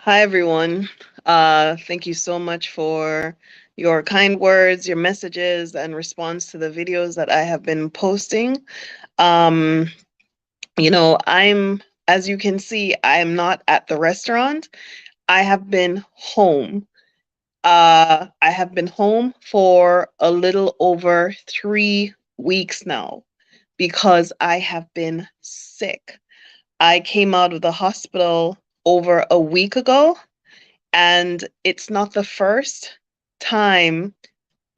Hi, everyone. Thank you so much for your kind words, your messages, and response to the videos that I have been posting. Um, as you can see, I'm not at the restaurant. I have been home. I have been home for a little over 3 weeks now because I have been sick. I came out of the hospital over a week ago, and it's not the first time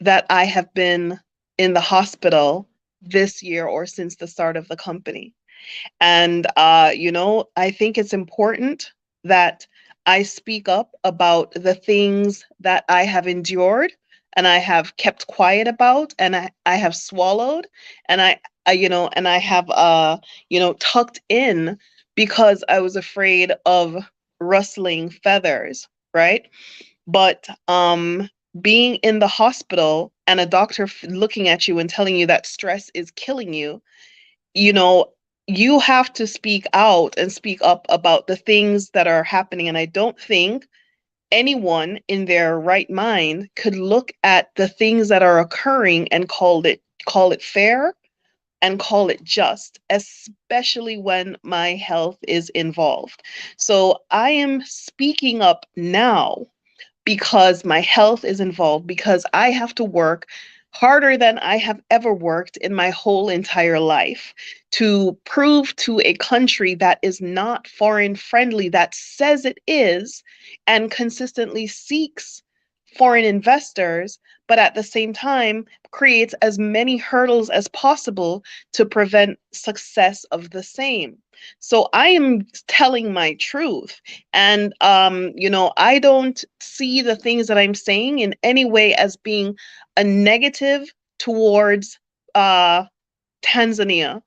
that I have been in the hospital this year or since the start of the company. And, I think it's important that I speak up about the things that I have endured and I have kept quiet about, and I have swallowed, and I have, tucked in because I was afraid of rustling feathers, right? But being in the hospital and a doctor looking at you and telling you that stress is killing you, you know, you have to speak out and speak up about the things that are happening. And I don't think anyone in their right mind could look at the things that are occurring and call it fair and call it just, especially when my health is involved. So I am speaking up now because my health is involved, because I have to work harder than I have ever worked in my whole entire life to prove to a country that is not foreign friendly, that says it is, and consistently seeks foreign investors, but at the same time creates as many hurdles as possible to prevent success of the same. So I am telling my truth. And, I don't see the things that I'm saying in any way as being a negative towards uh, Tanzania.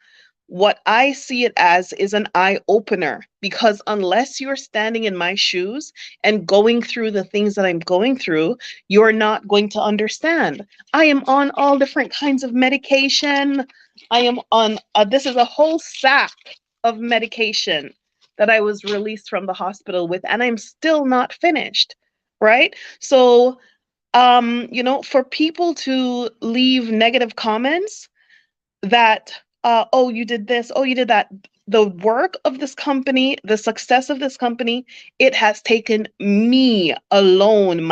What I see it as is an eye opener, because unless you're standing in my shoes and going through the things that I'm going through, you're not going to understand. I am on all different kinds of medication. I am on, this is a whole sack of medication that I was released from the hospital with, and I'm still not finished, right? So, for people to leave negative comments that, oh, you did this, oh, you did that. The work of this company, the success of this company, it has taken me alone,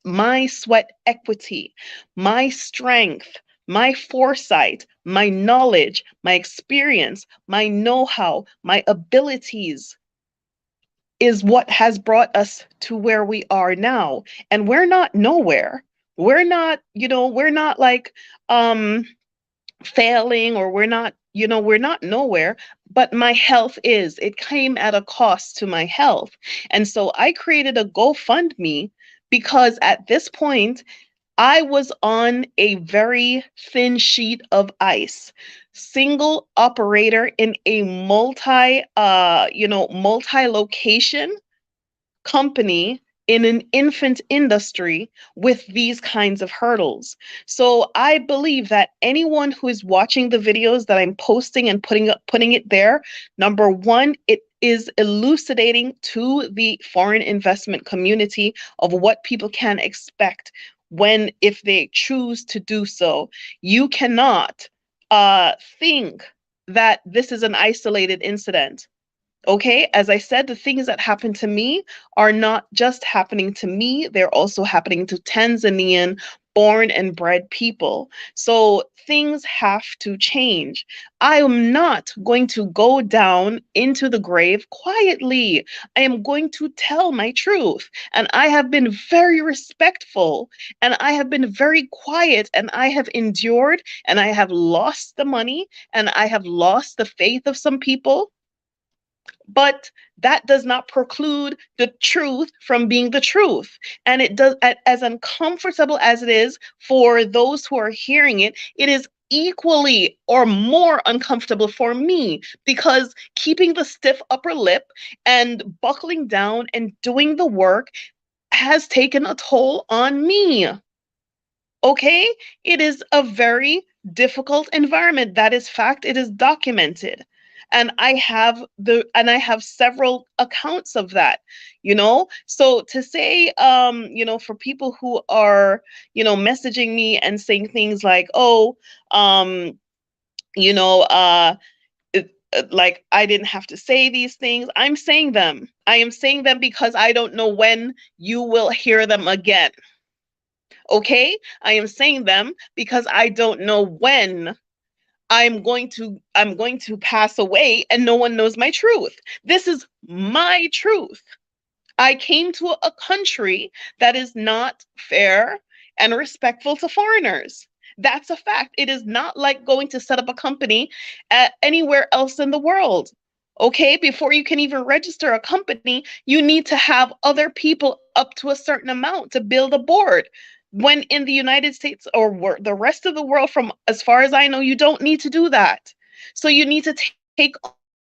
my sweat equity, my strength, my foresight, my knowledge, my experience, my know-how, my abilities is what has brought us to where we are now. And we're not nowhere. We're not, we're not like failing, or we're not nowhere, but my health is. It came at a cost to my health. And so I created a GoFundMe because at this point I was on a very thin sheet of ice, single operator in a multi-location company in an infant industry with these kinds of hurdles. So I believe that anyone who is watching the videos that I'm posting and putting it there, number one, it is elucidating to the foreign investment community of what people can expect when, if they choose to do so. You cannot think that this is an isolated incident. Okay, as I said, the things that happen to me are not just happening to me, they're also happening to Tanzanian born and bred people. So things have to change. I am not going to go down into the grave quietly. I am going to tell my truth. And I have been very respectful, and I have been very quiet, and I have endured, and I have lost the money, and I have lost the faith of some people, but that does not preclude the truth from being the truth. And it does, as uncomfortable as it is for those who are hearing it, it is equally or more uncomfortable for me, because keeping the stiff upper lip and buckling down and doing the work has taken a toll on me. Okay? It is a very difficult environment. That is fact. It is documented. And I have several accounts of that, you know? So to say, for people who are, messaging me and saying things like, oh, um, you know, like I didn't have to say these things. I'm saying them. I am saying them because I don't know when you will hear them again. Okay? I am saying them because I don't know when I'm going to pass away and no one knows my truth. This is my truth. I came to a country that is not fair and respectful to foreigners. That's a fact. It is not like going to set up a company anywhere else in the world. Okay, before you can even register a company, you need to have other people up to a certain amount to build a board. When in the United States or the rest of the world, from as far as I know, you don't need to do that. So you need to take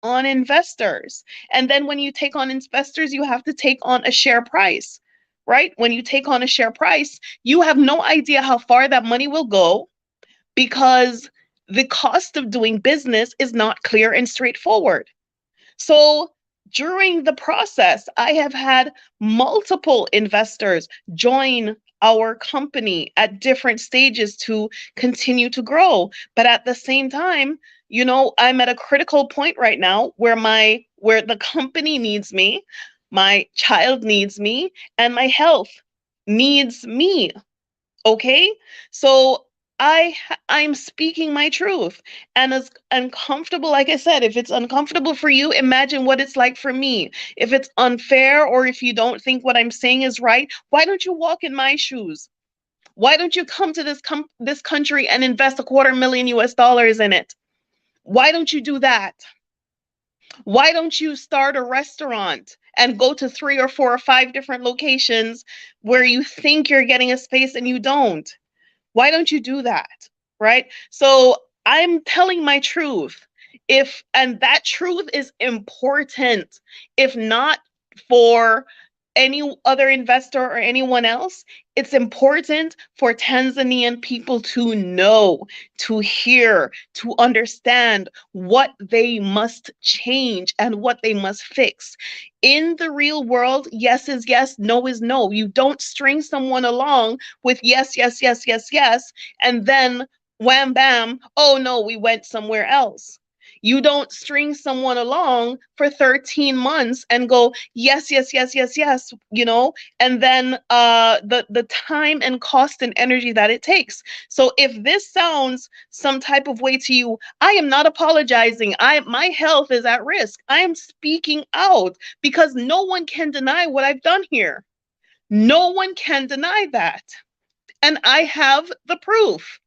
on investors. And then when you take on investors, you have to take on a share price, right? When you take on a share price, you have no idea how far that money will go because the cost of doing business is not clear and straightforward. So during the process, I have had multiple investors join our company at different stages to continue to grow. But at the same time, I'm at a critical point right now where the company needs me, my child needs me, and my health needs me. Okay? So I'm speaking my truth. And as uncomfortable, like I said, if it's uncomfortable for you, imagine what it's like for me. If it's unfair or if you don't think what I'm saying is right, why don't you walk in my shoes? Why don't you come to this country and invest $250,000 in it? Why don't you do that? Why don't you start a restaurant and go to 3 or 4 or 5 different locations where you think you're getting a space and you don't? Why don't you do that? Right? So I'm telling my truth. And that truth is important. If not for any other investor or anyone else, it's important for Tanzanian people to know, to hear, to understand what they must change and what they must fix. In the real world, yes is yes, no is no. You don't string someone along with yes, yes, yes, yes, yes, and then wham bam, oh no, we went somewhere else. You don't string someone along for 13 months and go, yes, yes, yes, yes, yes, and then the time and cost and energy that it takes. So if this sounds some type of way to you, I am not apologizing. My health is at risk. I am speaking out because no one can deny what I've done here. No one can deny that. And I have the proof.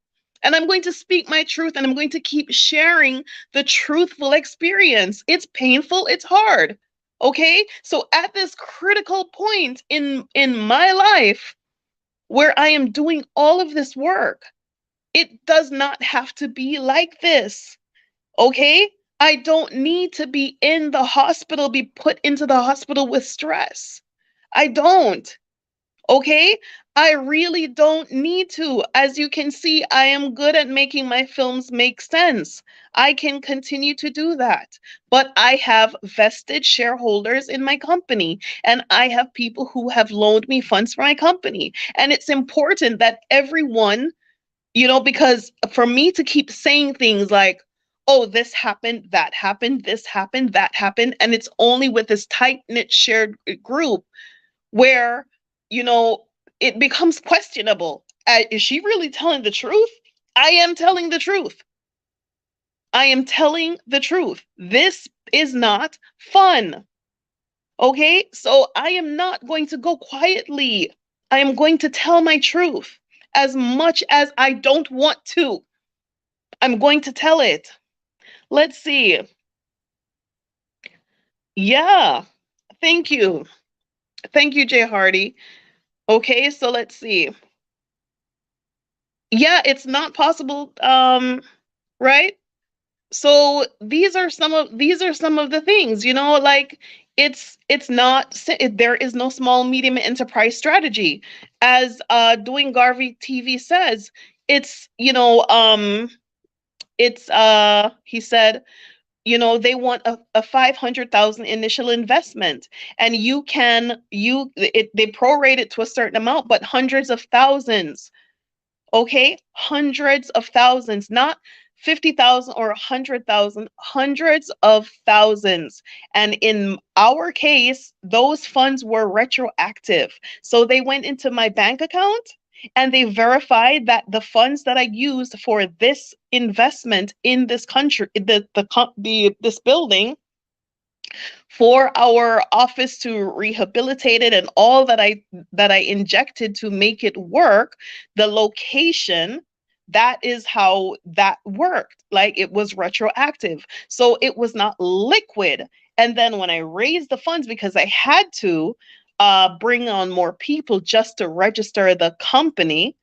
And I'm going to speak my truth and I'm going to keep sharing the truthful experience. It's painful, it's hard. Okay? So at this critical point in my life where I am doing all of this work, it does not have to be like this. Okay? I don't need to be in the hospital, be put into the hospital with stress. I don't. Okay? I really don't need to. As you can see, I am good at making my films make sense. I can continue to do that. But I have vested shareholders in my company, and I have people who have loaned me funds for my company. And it's important that everyone, because for me to keep saying things like, oh, this happened, that happened, this happened, that happened, and it's only with this tight knit shared group where, you know, it becomes questionable. Is she really telling the truth? I am telling the truth. I am telling the truth. This is not fun. Okay? So I am not going to go quietly. I am going to tell my truth as much as I don't want to. I'm going to tell it. Let's see. Yeah. Thank you. Thank you, Jay Hardy. Okay, so let's see. Yeah, it's not possible, right? So these are some of the things, like it's not there is no small medium enterprise strategy. As Doing Garvey TV says, it's he said, They want a 500,000 initial investment, and they prorate it to a certain amount, but hundreds of thousands. Okay, hundreds of thousands, not 50,000 or 100,000, hundreds of thousands. And in our case, those funds were retroactive. So they went into my bank account and they verified that the funds that I used for this investment in this country, this building, for our office to rehabilitate it and all that I injected to make it work, the location, that is how that worked. Like, it was retroactive. So it was not liquid. And then when I raised the funds, because I had to bring on more people just to register the company,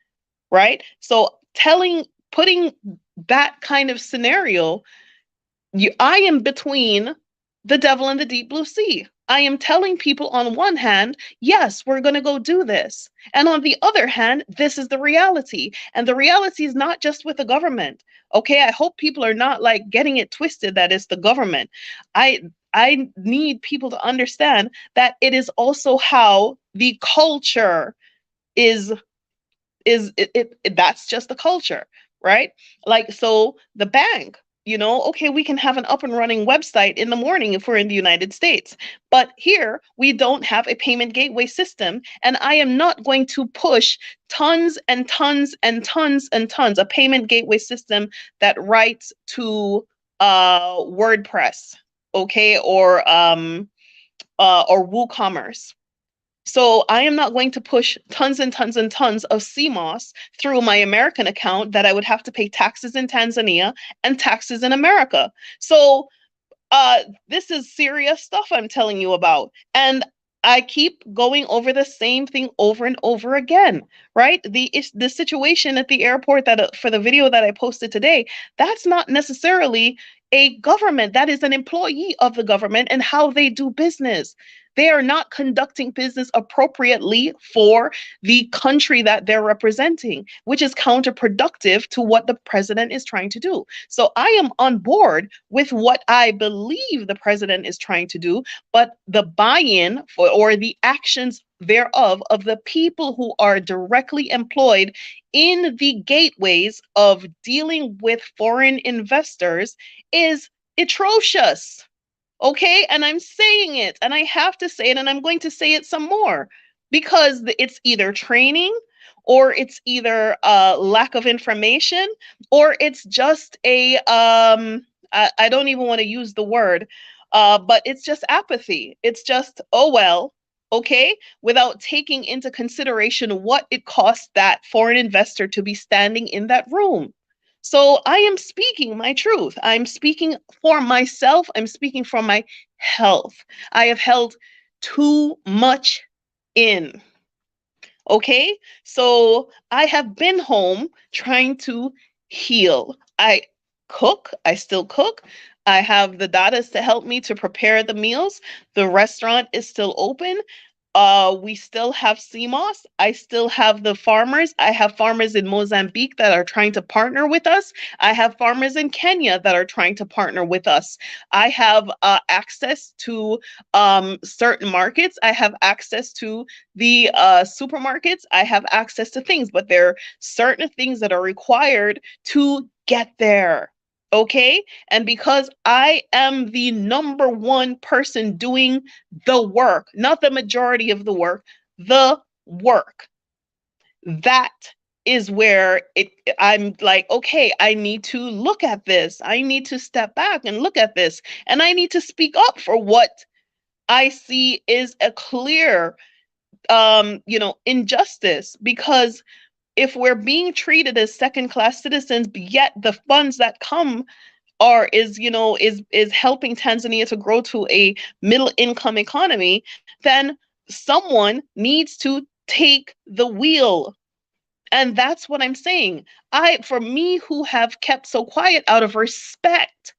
right? So putting that kind of scenario, I am between the devil and the deep blue sea. I am telling people on one hand, yes, we're going to go do this. And on the other hand, this is the reality. And the reality is not just with the government. Okay, I hope people are not like getting it twisted that it's the government. I need people to understand that it is also how the culture is that's just the culture, right? Like, so the bank, okay, we can have an up and running website in the morning if we're in the United States, but here we don't have a payment gateway system, and I am not going to push tons and tons and tons and tons a payment gateway system that writes to WordPress, okay, or WooCommerce. So I am not going to push tons and tons and tons of CMOS through my American account that I would have to pay taxes in Tanzania and taxes in America. So this is serious stuff I'm telling you about. And I keep going over the same thing over and over again, right? The situation at the airport that for the video that I posted today, that's not necessarily a government. That is an employee of the government and how they do business. They are not conducting business appropriately for the country that they're representing, which is counterproductive to what the president is trying to do. So I am on board with what I believe the president is trying to do, but the buy-in or the actions thereof of the people who are directly employed in the gateways of dealing with foreign investors is atrocious. Okay, and I'm saying it, and I have to say it, and I'm going to say it some more, because it's either training, or it's either lack of information, or it's just I don't even want to use the word, but it's just apathy. It's just, oh well, okay, without taking into consideration what it costs that foreign investor to be standing in that room. So I am speaking my truth. I'm speaking for myself. I'm speaking for my health. I have held too much in. Okay, so I have been home trying to heal. I still cook. I have the daughters to help me to prepare the meals. The restaurant is still open. We still have CMOS. I still have the farmers. I have farmers in Mozambique that are trying to partner with us. I have farmers in Kenya that are trying to partner with us. I have access to certain markets. I have access to the supermarkets. I have access to things, but there are certain things that are required to get there. Okay. And because I am the number one person doing the work, not the majority of the work, the work, that is where I'm like, okay, I need to look at this. I need to step back and look at this. And I need to speak up for what I see is a clear, injustice, because if we're being treated as second-class citizens, yet the funds that come is helping Tanzania to grow to a middle income economy, then someone needs to take the wheel. And that's what I'm saying. For me, who have kept so quiet out of respect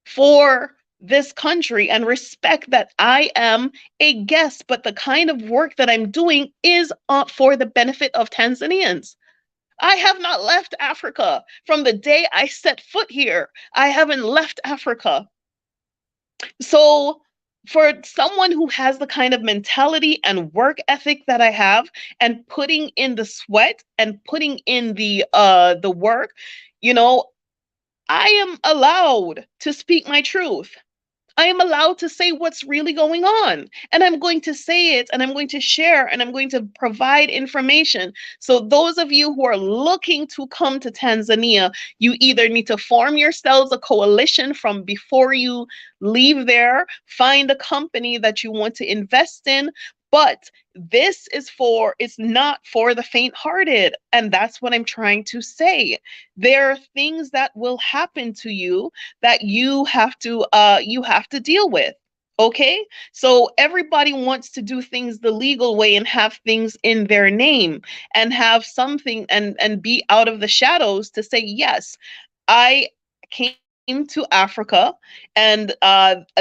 for this country and respect that I am a guest, but the kind of work that I'm doing is for the benefit of Tanzanians. I have not left Africa. From the day I set foot here, I haven't left Africa. So for someone who has the kind of mentality and work ethic that I have, and putting in the sweat and putting in the work, you know, I am allowed to speak my truth. I am allowed to say what's really going on. And I'm going to say it, and I'm going to share, and I'm going to provide information. So, those of you who are looking to come to Tanzania, you either need to form yourselves a coalition from before you leave there, find a company that you want to invest in. But this is for, it's not for the faint hearted. And that's what I'm trying to say. There are things that will happen to you that you have to deal with. Okay? So everybody wants to do things the legal way and have things in their name and have something and be out of the shadows to say, yes, I came to Africa, and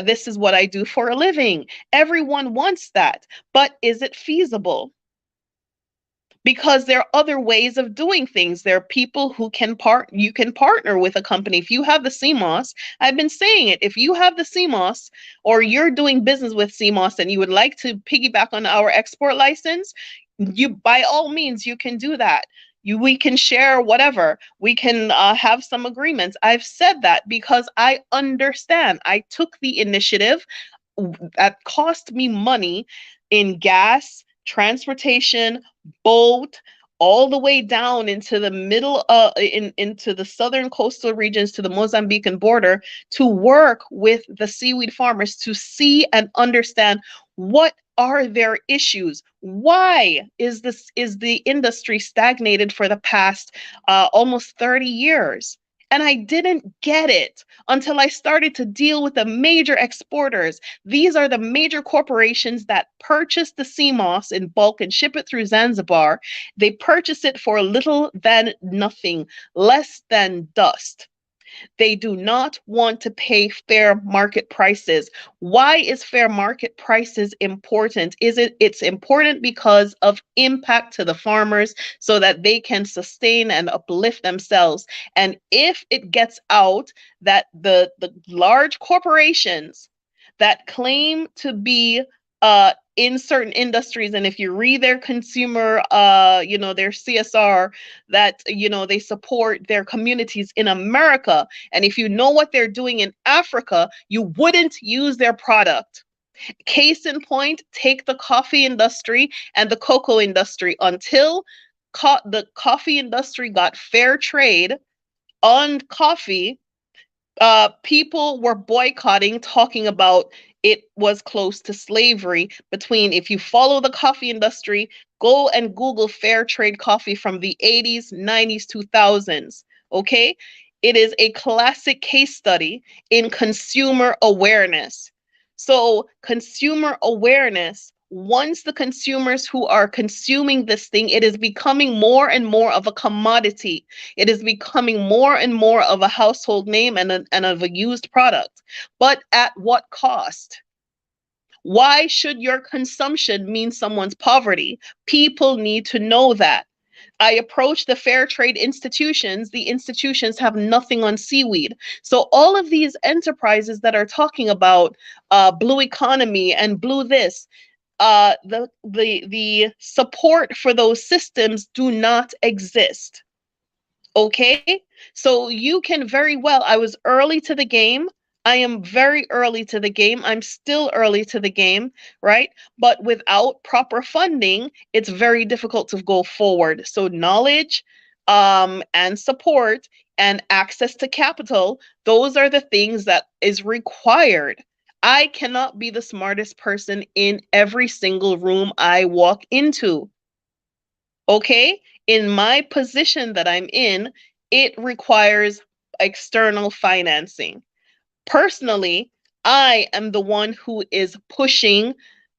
this is what I do for a living. Everyone wants that, but is it feasible? Because there are other ways of doing things. There are people who can you can partner with a company. If you have the CMOS, I've been saying it, if you have the CMOS or you're doing business with CMOS and you would like to piggyback on our export license, you by all means you can do that. We can share whatever. We can have some agreements. I've said that because I understand. I took the initiative that cost me money in gas, transportation, boat, all the way down into the middle into the southern coastal regions to the Mozambican border to work with the seaweed farmers to see and understand what are their issues. Why is the industry stagnated for the past almost 30 years? And I didn't get it until I started to deal with the major exporters. These are the major corporations that purchase the sea moss in bulk and ship it through Zanzibar. They purchase it for little than nothing, less than dust. They do not want to pay fair market prices. Why is fair market prices important? It's important because of impact to the farmers so that they can sustain and uplift themselves. And if it gets out that the large corporations that claim to be in certain industries, and if you read their consumer their CSR, that they support their communities in America, and if you know what they're doing in Africa, you wouldn't use their product. Case in point, take the coffee industry and the cocoa industry. Until the coffee industry got fair trade on coffee, people were boycotting, talking about it was close to slavery. Between, if you follow the coffee industry, go and Google fair trade coffee from the 80s, 90s, 2000s. Okay? It is a classic case study in consumer awareness. So, consumer awareness, once the consumers who are consuming this thing, it is becoming more and more of a commodity. It is becoming more and more of a household name and of a used product. But at what cost? Why should your consumption mean someone's poverty? People need to know that. I approach the fair trade institutions. The institutions have nothing on seaweed. So all of these enterprises that are talking about blue economy and blue this, the support for those systems do not exist. Okay? So you can very well, I was early to the game. I am very early to the game. I'm still early to the game, right? But without proper funding, it's very difficult to go forward. So knowledge and support and access to capital, those are the things that is required. I cannot be the smartest person in every single room I walk into. Okay? In my position that I'm in, it requires external financing. Personally, I am the one who is pushing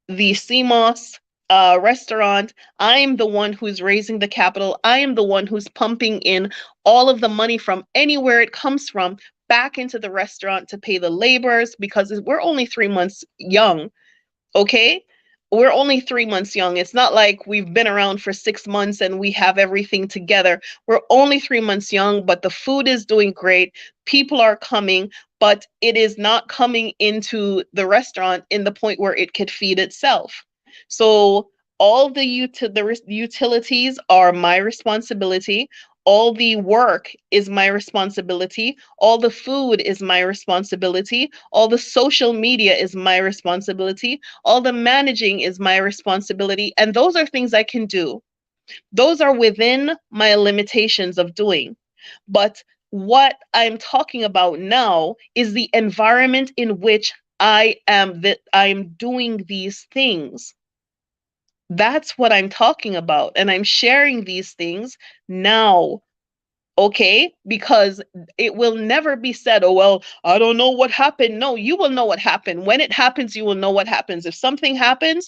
the CMOS restaurant. I'm the one who's raising the capital. I am the one who's pumping in all of the money from anywhere it comes from back into the restaurant to pay the laborers, because we're only 3 months young. Okay? we're only 3 months young. It's not like we've been around for 6 months and we have everything together. We're only 3 months young, but the food is doing great. People are coming, but it is not coming into the restaurant in the point where it could feed itself. So all the utilities are my responsibility. All the work is my responsibility. All the food is my responsibility. All the social media is my responsibility. All the managing is my responsibility. And those are things I can do. Those are within my limitations of doing. But what I'm talking about now is the environment in which I'm doing these things. That's what I'm talking about. And I'm sharing these things now. Okay, because it will never be said, oh, well, I don't know what happened. No, you will know what happened. When it happens, you will know what happens. If something happens,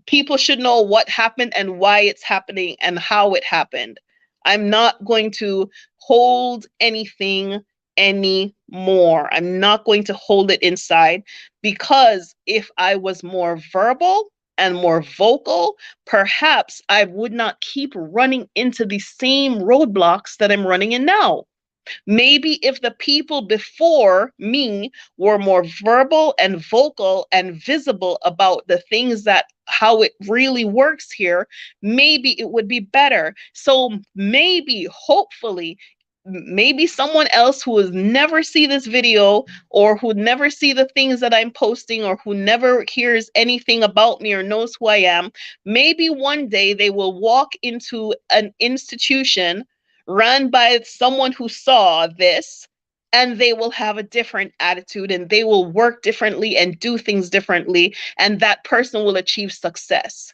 people should know what happened and why it's happening and how it happened. I'm not going to hold anything anymore. I'm not going to hold it inside, because if I was more verbal and more vocal, perhaps I would not keep running into the same roadblocks that I'm running in now. Maybe if the people before me were more verbal and vocal and visible about the things that how it really works here, maybe it would be better. So maybe, hopefully, maybe someone else who has never see this video, or who never see the things that I'm posting, or who never hears anything about me or knows who I am, maybe one day they will walk into an institution run by someone who saw this, and they will have a different attitude and they will work differently and do things differently, and that person will achieve success.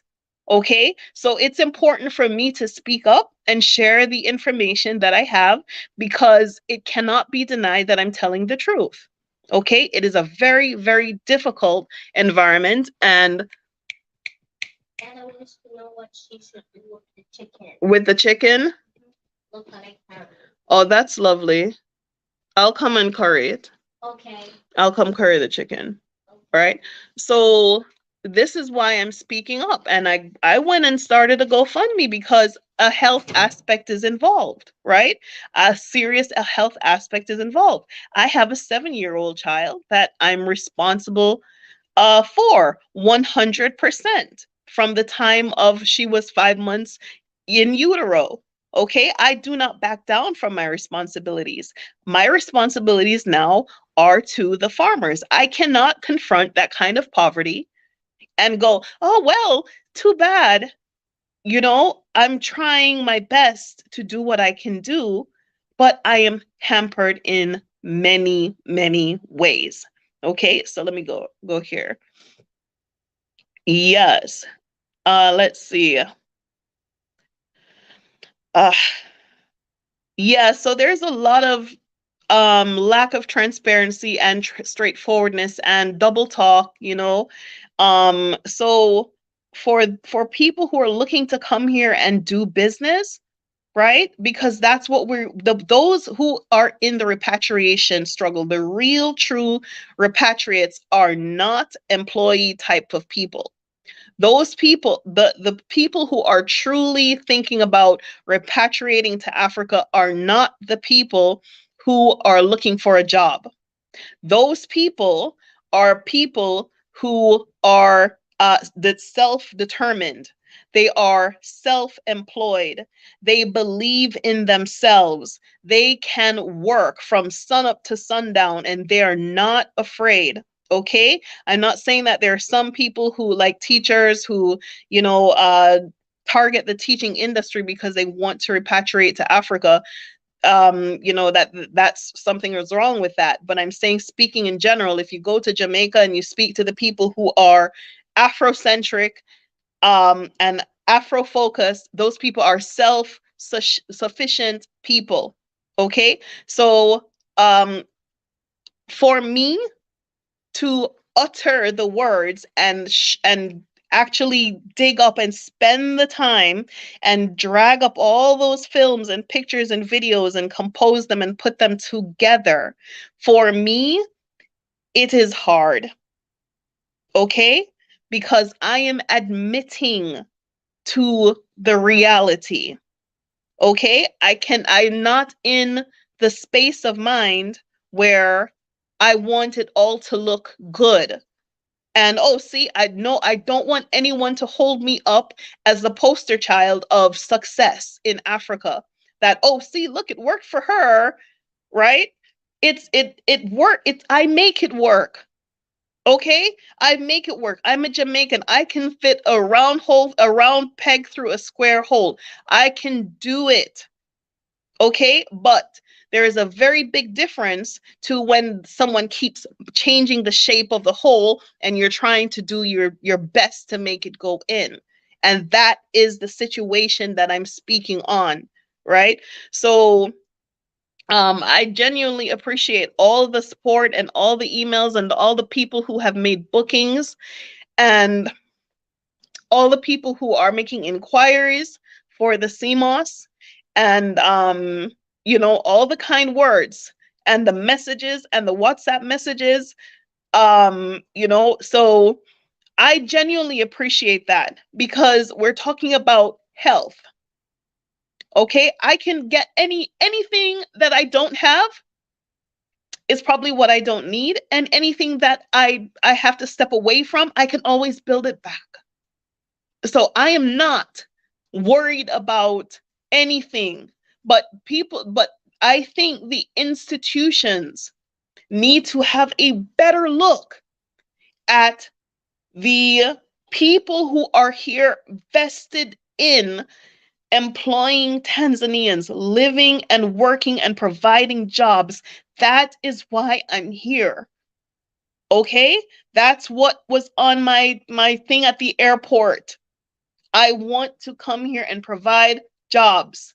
Okay, so it's important for me to speak up and share the information that I have, because it cannot be denied that I'm telling the truth. Okay, it is a very, very difficult environment. And I want to know what she should do with the chicken. With the chicken? Look like her. Oh, that's lovely. I'll come and curry it. Okay. I'll come curry the chicken. Okay. Right? So this is why I'm speaking up. And I went and started a GoFundMe, because a health aspect is involved, right? A serious health aspect is involved. I have a 7-year-old child that I'm responsible for 100% from the time of she was 5 months in utero. Okay, I do not back down from my responsibilities. My responsibilities now are to the farmers. I cannot confront that kind of poverty and go, oh, well, too bad. I'm trying my best to do what I can do, but I am hampered in many, many ways. Okay, so let me go here. Yes. Let's see. Yeah, so there's a lot of lack of transparency and straightforwardness and double talk, so for people who are looking to come here and do business, right? Because that's what those who are in the repatriation struggle, the real true repatriates, are not employee type of people. Those people, the people who are truly thinking about repatriating to Africa, are not the people who are looking for a job. Those people are people who are self-determined. They are self-employed. They believe in themselves. They can work from sunup to sundown, and they are not afraid. Okay, I'm not saying that there are some people who, like teachers, who target the teaching industry because they want to repatriate to Africa. That's something is wrong with that. But I'm saying, speaking in general, if you go to Jamaica and you speak to the people who are Afrocentric and Afro focused, those people are self-sufficient people. Okay, so for me to utter the words and actually dig up and spend the time and drag up all those films and pictures and videos and compose them and put them together, for me, it is hard. Okay? because I am admitting to the reality. Okay? I'm not in the space of mind where I want it all to look good. And oh, see, I know I don't want anyone to hold me up as the poster child of success in Africa. That, oh, see, look, it worked for her, right? It work. I make it work. Okay, I make it work. I'm a Jamaican. I can fit a round peg through a square hole. I can do it. Okay, but there is a very big difference to when someone keeps changing the shape of the hole and you're trying to do your best to make it go in. And that is the situation that I'm speaking on, right? So I genuinely appreciate all the support and all the emails and all the people who have made bookings and all the people who are making inquiries for the CMOS and all the kind words and the messages and the WhatsApp messages. So I genuinely appreciate that because we're talking about health. Okay, I can get anything that I don't have is probably what I don't need, and anything that I have to step away from, I can always build it back. So I am not worried about anything, but I think the institutions need to have a better look at the people who are here vested in employing Tanzanians, living and working and providing jobs. That is why I'm here. Okay? That's what was on my thing at the airport. I want to come here and provide jobs.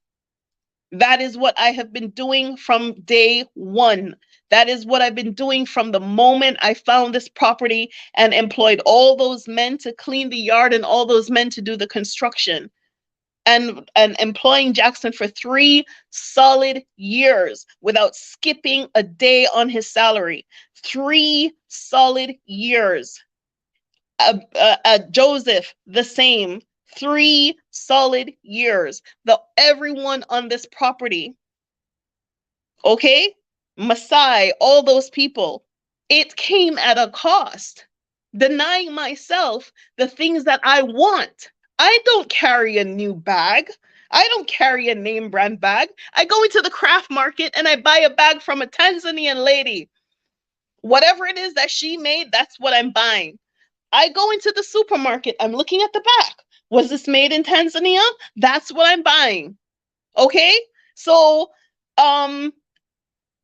That is what I have been doing from day one. That is what I've been doing from the moment I found this property and employed all those men to clean the yard and all those men to do the construction. And employing Jackson for 3 solid years without skipping a day on his salary. 3 solid years. Joseph, the same. 3 solid years. Everyone on this property, okay? Masai, all those people. It came at a cost. Denying myself the things that I want. I don't carry a new bag. I don't carry a name brand bag. I go into the craft market and I buy a bag from a Tanzanian lady. Whatever it is that she made, that's what I'm buying. I go into the supermarket, I'm looking at the back. Was this made in Tanzania? That's what I'm buying. Okay? So,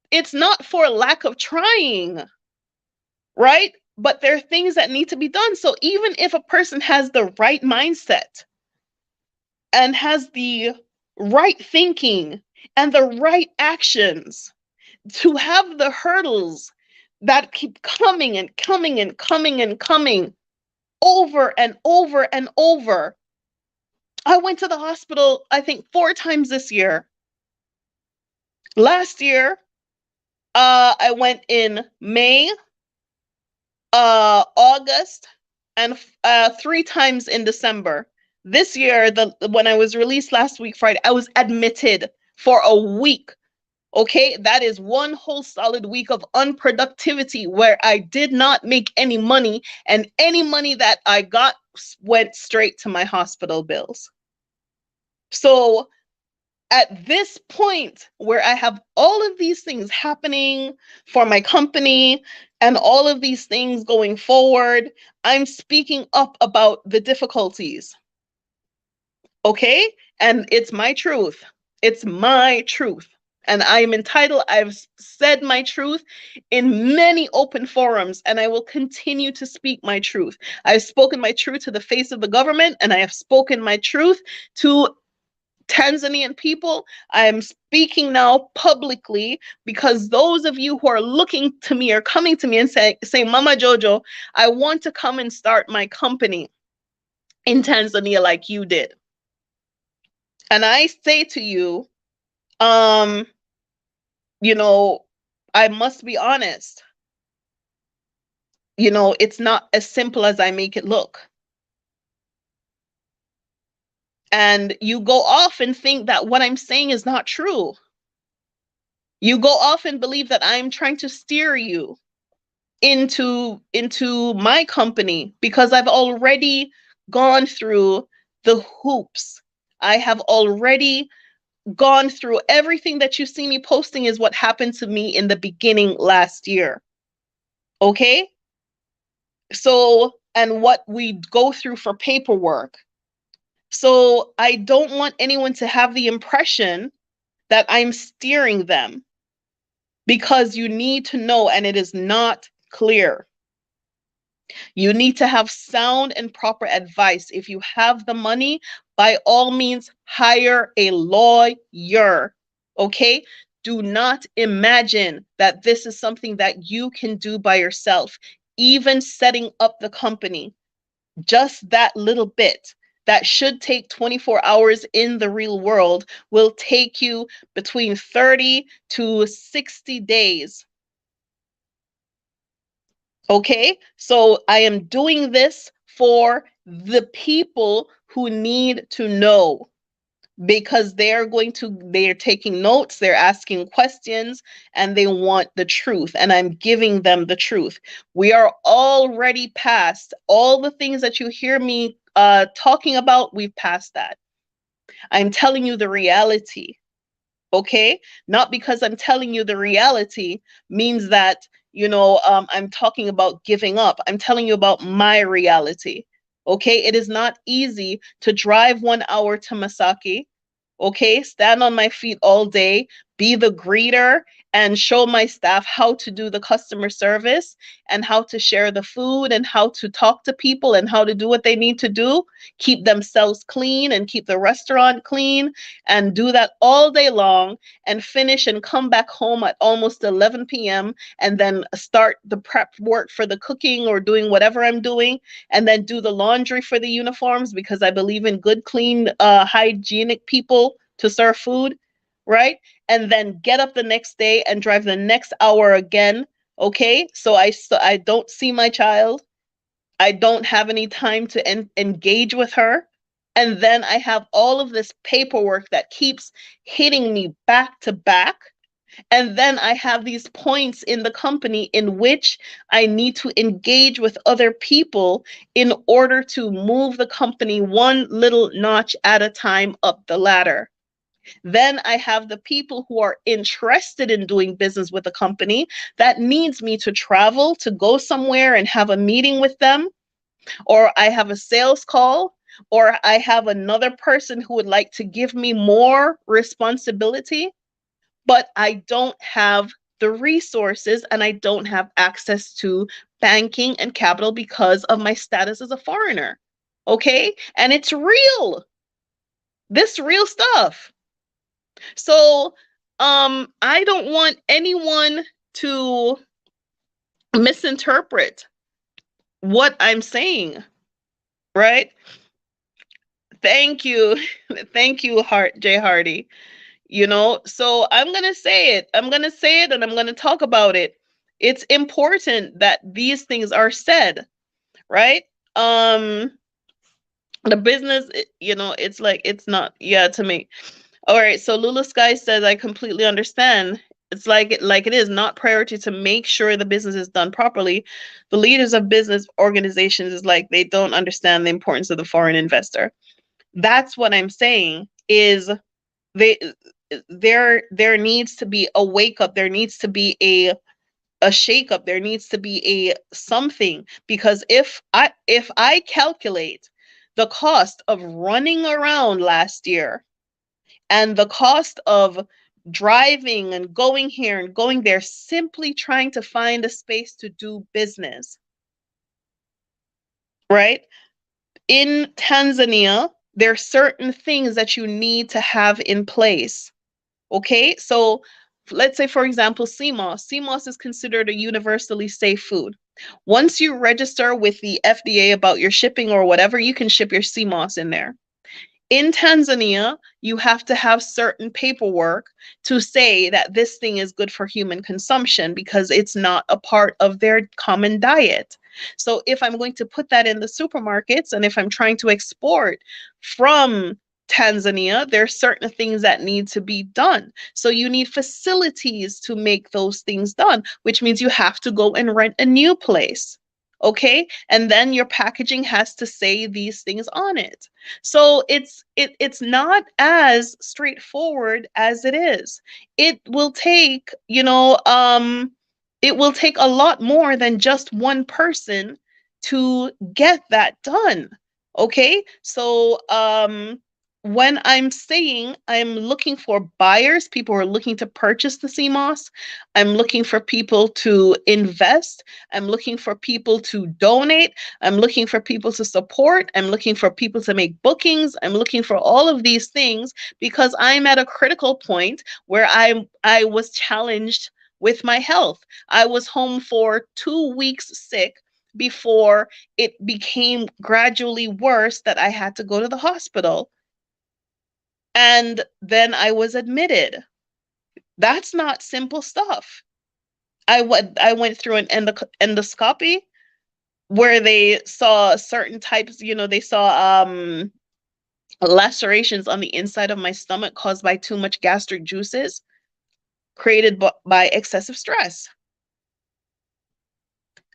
it's not for lack of trying, right? But there are things that need to be done. So even if a person has the right mindset and has the right thinking and the right actions, to have the hurdles that keep coming and coming and coming and coming over and over and over. I went to the hospital, I think 4 times this year. Last year, I went in May, August, and 3 times in December. This year, when I was released last week, Friday, I was admitted for a week. Okay, that is 1 whole solid week of unproductivity where I did not make any money, and any money that I got went straight to my hospital bills. So at this point where I have all of these things happening for my company and all of these things going forward, I'm speaking up about the difficulties. Okay? And it's my truth. It's my truth. And I am entitled, I've said my truth in many open forums, and I will continue to speak my truth. I've spoken my truth to the face of the government, and I have spoken my truth to Tanzanian people. I am speaking now publicly because those of you who are looking to me are coming to me and say, Mama Jojo, I want to come and start my company in Tanzania like you did. And I say to you, I must be honest. It's not as simple as I make it look. And you go off and think that what I'm saying is not true. You go off and believe that I'm trying to steer you into my company because I've already gone through the hoops. I have already gone through everything that you see me posting is what happened to me in the beginning last year. Okay? So, and what we go through for paperwork. So, I don't want anyone to have the impression that I'm steering them because you need to know, and it is not clear. You need to have sound and proper advice. If you have the money, by all means, hire a lawyer. Okay? Do not imagine that this is something that you can do by yourself. Even setting up the company, just that little bit that should take 24 hours in the real world will take you between 30 to 60 days. Okay, so I am doing this for the people who need to know because they're taking notes, they're asking questions, and they want the truth. And I'm giving them the truth. We are already past all the things that you hear me talking about, we've passed that. I'm telling you the reality. Okay, not because I'm telling you the reality means that I'm talking about giving up. I'm telling you about my reality. Okay, it is not easy to drive 1 hour to Masaki, okay, stand on my feet all day, be the greeter, and show my staff how to do the customer service and how to share the food and how to talk to people and how to do what they need to do, keep themselves clean and keep the restaurant clean, and do that all day long and finish and come back home at almost 11 p.m. and then start the prep work for the cooking or doing whatever I'm doing, and then do the laundry for the uniforms because I believe in good, clean, hygienic people to serve food, right? And then get up the next day and drive the next hour again. Okay, so I don't see my child. I don't have any time to engage with her. And then I have all of this paperwork that keeps hitting me back to back. And then I have these points in the company in which I need to engage with other people in order to move the company one little notch at a time up the ladder. Then I have the people who are interested in doing business with the company that needs me to travel to go somewhere and have a meeting with them, or I have a sales call, or I have another person who would like to give me more responsibility, but I don't have the resources and I don't have access to banking and capital because of my status as a foreigner. Okay? And it's real. This real stuff. So, I don't want anyone to misinterpret what I'm saying, right? Thank you. Thank you, Jay Hardy. So I'm going to say it. I'm going to say it and I'm going to talk about it. It's important that these things are said, right? The business, it's like, it's not, yeah, to me. All right, so Lula Sky says, I completely understand. It's like it is not priority to make sure the business is done properly. The leaders of business organizations is like they don't understand the importance of the foreign investor. That's what I'm saying is they there needs to be a wake up. There needs to be a shake up. There needs to be a something, because if I calculate the cost of running around last year and the cost of driving and going here and going there, simply trying to find a space to do business, right? In Tanzania, there are certain things that you need to have in place. Okay, so let's say, for example, CMOS. CMOS is considered a universally safe food. Once you register with the FDA about your shipping or whatever, you can ship your CMOS in there. In Tanzania, you have to have certain paperwork to say that this thing is good for human consumption because it's not a part of their common diet. So if I'm going to put that in the supermarkets and if I'm trying to export from Tanzania, there are certain things that need to be done. So you need facilities to make those things done, which means you have to go and rent a new place. Okay? And then your packaging has to say these things on it. So it's not as straightforward as it is. It will take, it will take a lot more than just one person to get that done. Okay? So when I'm saying I'm looking for buyers, people who are looking to purchase the sea moss, I'm looking for people to invest, I'm looking for people to donate, I'm looking for people to support, I'm looking for people to make bookings, I'm looking for all of these things because I'm at a critical point where I was challenged with my health. I was home for 2 weeks sick before it became gradually worse that I had to go to the hospital. And then I was admitted. That's not simple stuff. I went through an endoscopy where they saw certain types, they saw lacerations on the inside of my stomach caused by too much gastric juices created by excessive stress.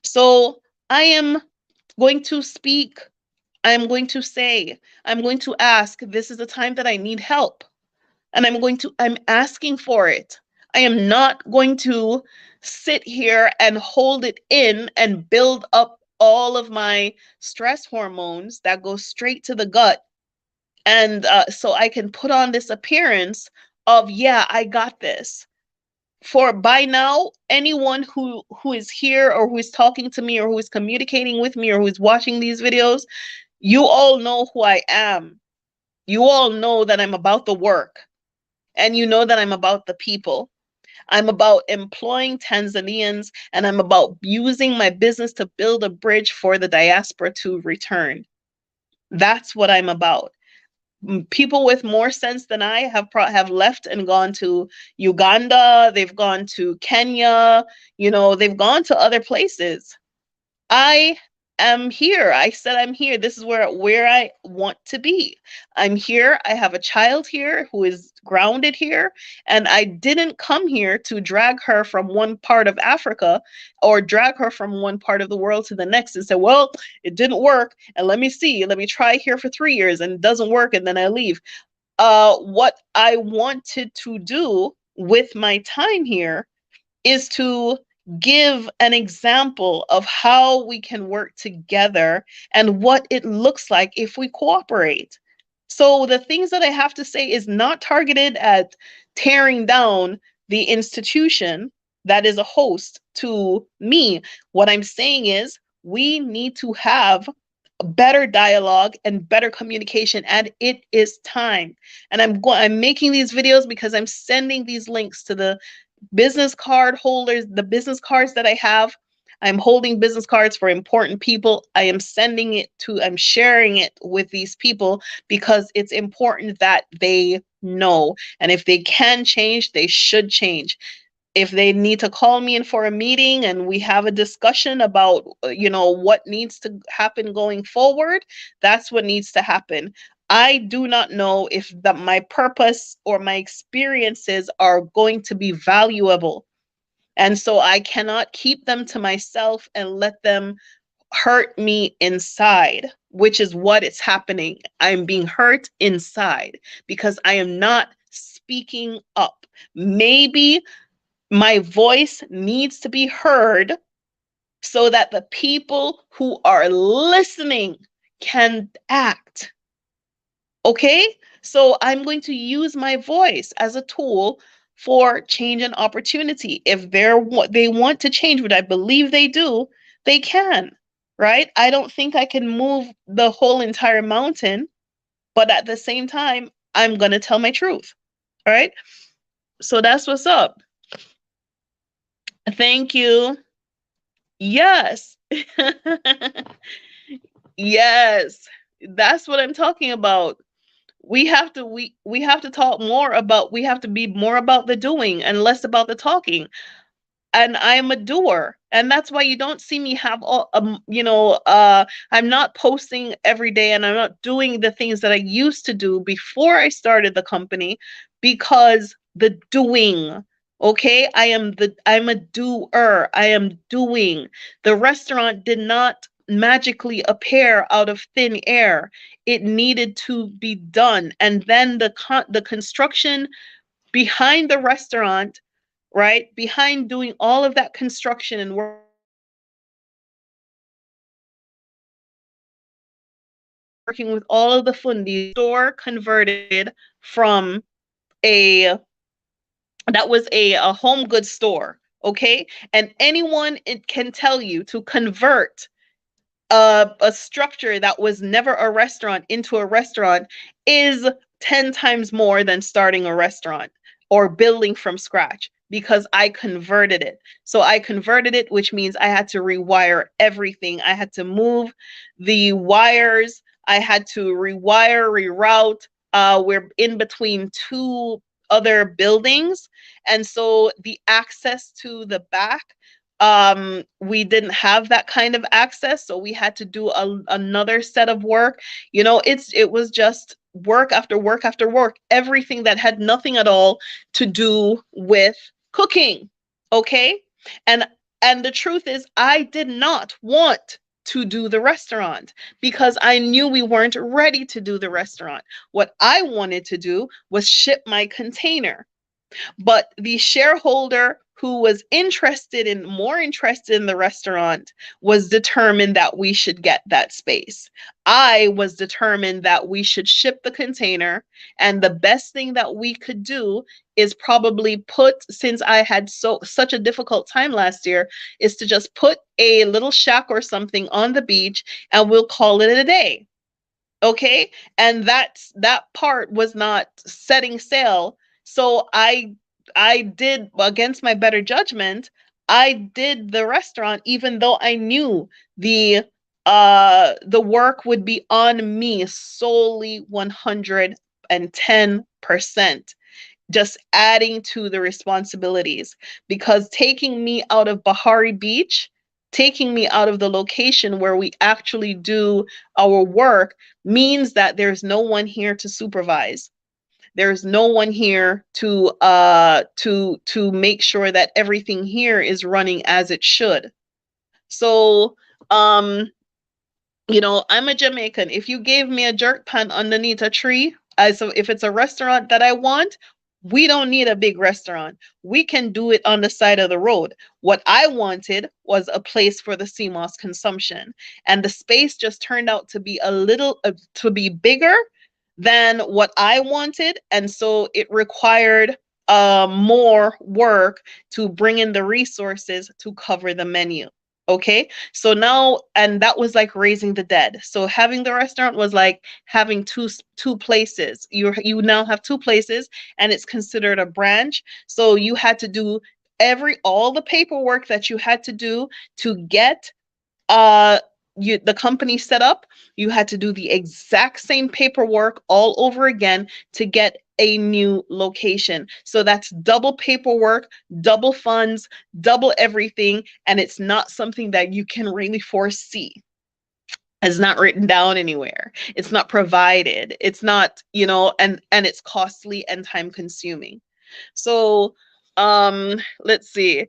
So I am going to speak, I'm going to say, I'm going to ask, this is the time that I need help. And I'm asking for it. I am not going to sit here and hold it in and build up all of my stress hormones that go straight to the gut. And so I can put on this appearance of, yeah, I got this. For by now, anyone who is here or who is talking to me or who is communicating with me or who is watching these videos, you all know who I am. You all know that I'm about the work. And you know that I'm about the people. I'm about employing Tanzanians and I'm about using my business to build a bridge for the diaspora to return. That's what I'm about. People with more sense than I have left and gone to Uganda, they've gone to Kenya, they've gone to other places. I am here. I said I'm here. This is where I want to be. I'm here. I have a child here who is grounded here, and I didn't come here to drag her from one part of Africa or drag her from one part of the world to the next and say, well, it didn't work, and let me try here for 3 years and it doesn't work and then I leave. What I wanted to do with my time here is to give an example of how we can work together and what it looks like if we cooperate. So the things that I have to say is not targeted at tearing down the institution that is a host to me. What I'm saying is we need to have better dialogue and better communication, and it is time. And I'm making these videos because I'm sending these links to the business card holders, the business cards that I have. I'm holding business cards for important people. I'm sharing it with these people because it's important that they know. And if they can change, they should change. If they need to call me in for a meeting and we have a discussion about, what needs to happen going forward, that's what needs to happen. I do not know if my purpose or my experiences are going to be valuable. And so I cannot keep them to myself and let them hurt me inside, which is what is happening. I'm being hurt inside because I am not speaking up. Maybe my voice needs to be heard so that the people who are listening can act. Okay? So I'm going to use my voice as a tool for change and opportunity. If they want to change, what I believe they do, they can, right? I don't think I can move the whole entire mountain, but at the same time, I'm going to tell my truth. All right? So that's what's up. Thank you. Yes. Yes. That's what I'm talking about. we have to talk more about, we have to be more about the doing and less about the talking. And I'm a doer, and that's why you don't see me have all I'm not posting every day, and I'm not doing the things that I used to do before I started the company, because the doing. Okay, I'm a doer. I am doing. The restaurant did not magically appear out of thin air. It needed to be done, and then the construction behind the restaurant, right? Behind doing all of that construction and working with all of the fundis, store converted from a that was a home goods store, okay? And anyone it can tell you to convert a structure that was never a restaurant into a restaurant is 10 times more than starting a restaurant or building from scratch, because I converted it. So I converted it, which means I had to rewire everything. I had to move the wires. I had to rewire, reroute. We're in between two other buildings. And so the access to the back, we didn't have that kind of access, so we had to do another set of work. It was just work after work after work, everything that had nothing at all to do with cooking. Okay. And the truth is, I did not want to do the restaurant because I knew we weren't ready to do the restaurant. What I wanted to do was ship my container. But the shareholder who was more interested in the restaurant was determined that we should get that space. I was determined that we should ship the container. And the best thing that we could do is probably since I had such a difficult time last year, is to just put a little shack or something on the beach and we'll call it a day. Okay. And that part was not setting sail. So I did, against my better judgment, I did the restaurant even though I knew the work would be on me solely 110%, just adding to the responsibilities, because taking me out of Bahari Beach, taking me out of the location where we actually do our work, means that there's no one here to supervise. There's no one here to make sure that everything here is running as it should. So I'm a Jamaican. If you gave me a jerk pan underneath a tree, so if it's a restaurant that I want, we don't need a big restaurant. We can do it on the side of the road. What I wanted was a place for the CMOS consumption, and the space just turned out to be to be bigger than what I wanted, and so it required more work to bring in the resources to cover the menu. Okay. So now, and that was like raising the dead. So having the restaurant was like having two places. You now have two places, and it's considered a branch. So you had to do all the paperwork that you had to do to get uh the company set up. You had to do the exact same paperwork all over again to get a new location. So that's double paperwork, double funds, double everything, and it's not something that you can really foresee. It's not written down anywhere. It's not provided. It's not, and it's costly and time consuming. So let's see.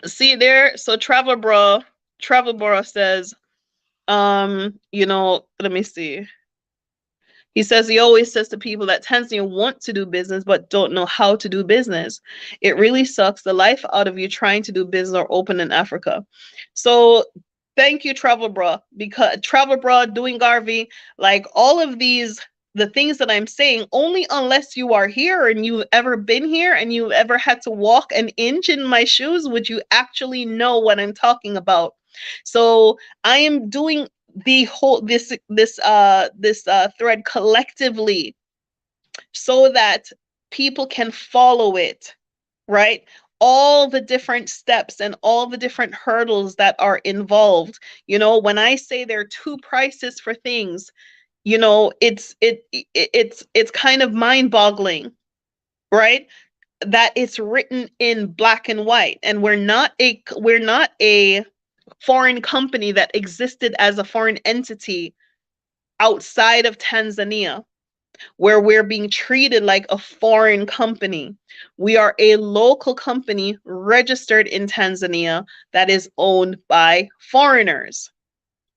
See there, so Travel Bro says, let me see. He says he always says to people that Tanzania want to do business but don't know how to do business. It really sucks the life out of you trying to do business or open in Africa. So thank you, Travel Bro, because Travel Bro, doing Garvey, like all of these, the things that I'm saying, only unless you are here and you've ever been here and you've ever had to walk an inch in my shoes would you actually know what I'm talking about. So I am doing the whole this thread collectively so that people can follow it, right? All the different steps and all the different hurdles that are involved. When I say there are two prices for things, it's kind of mind-boggling, right? That it's written in black and white, and we're not a foreign company that existed as a foreign entity outside of Tanzania, where we're being treated like a foreign company. We are a local company registered in Tanzania that is owned by foreigners,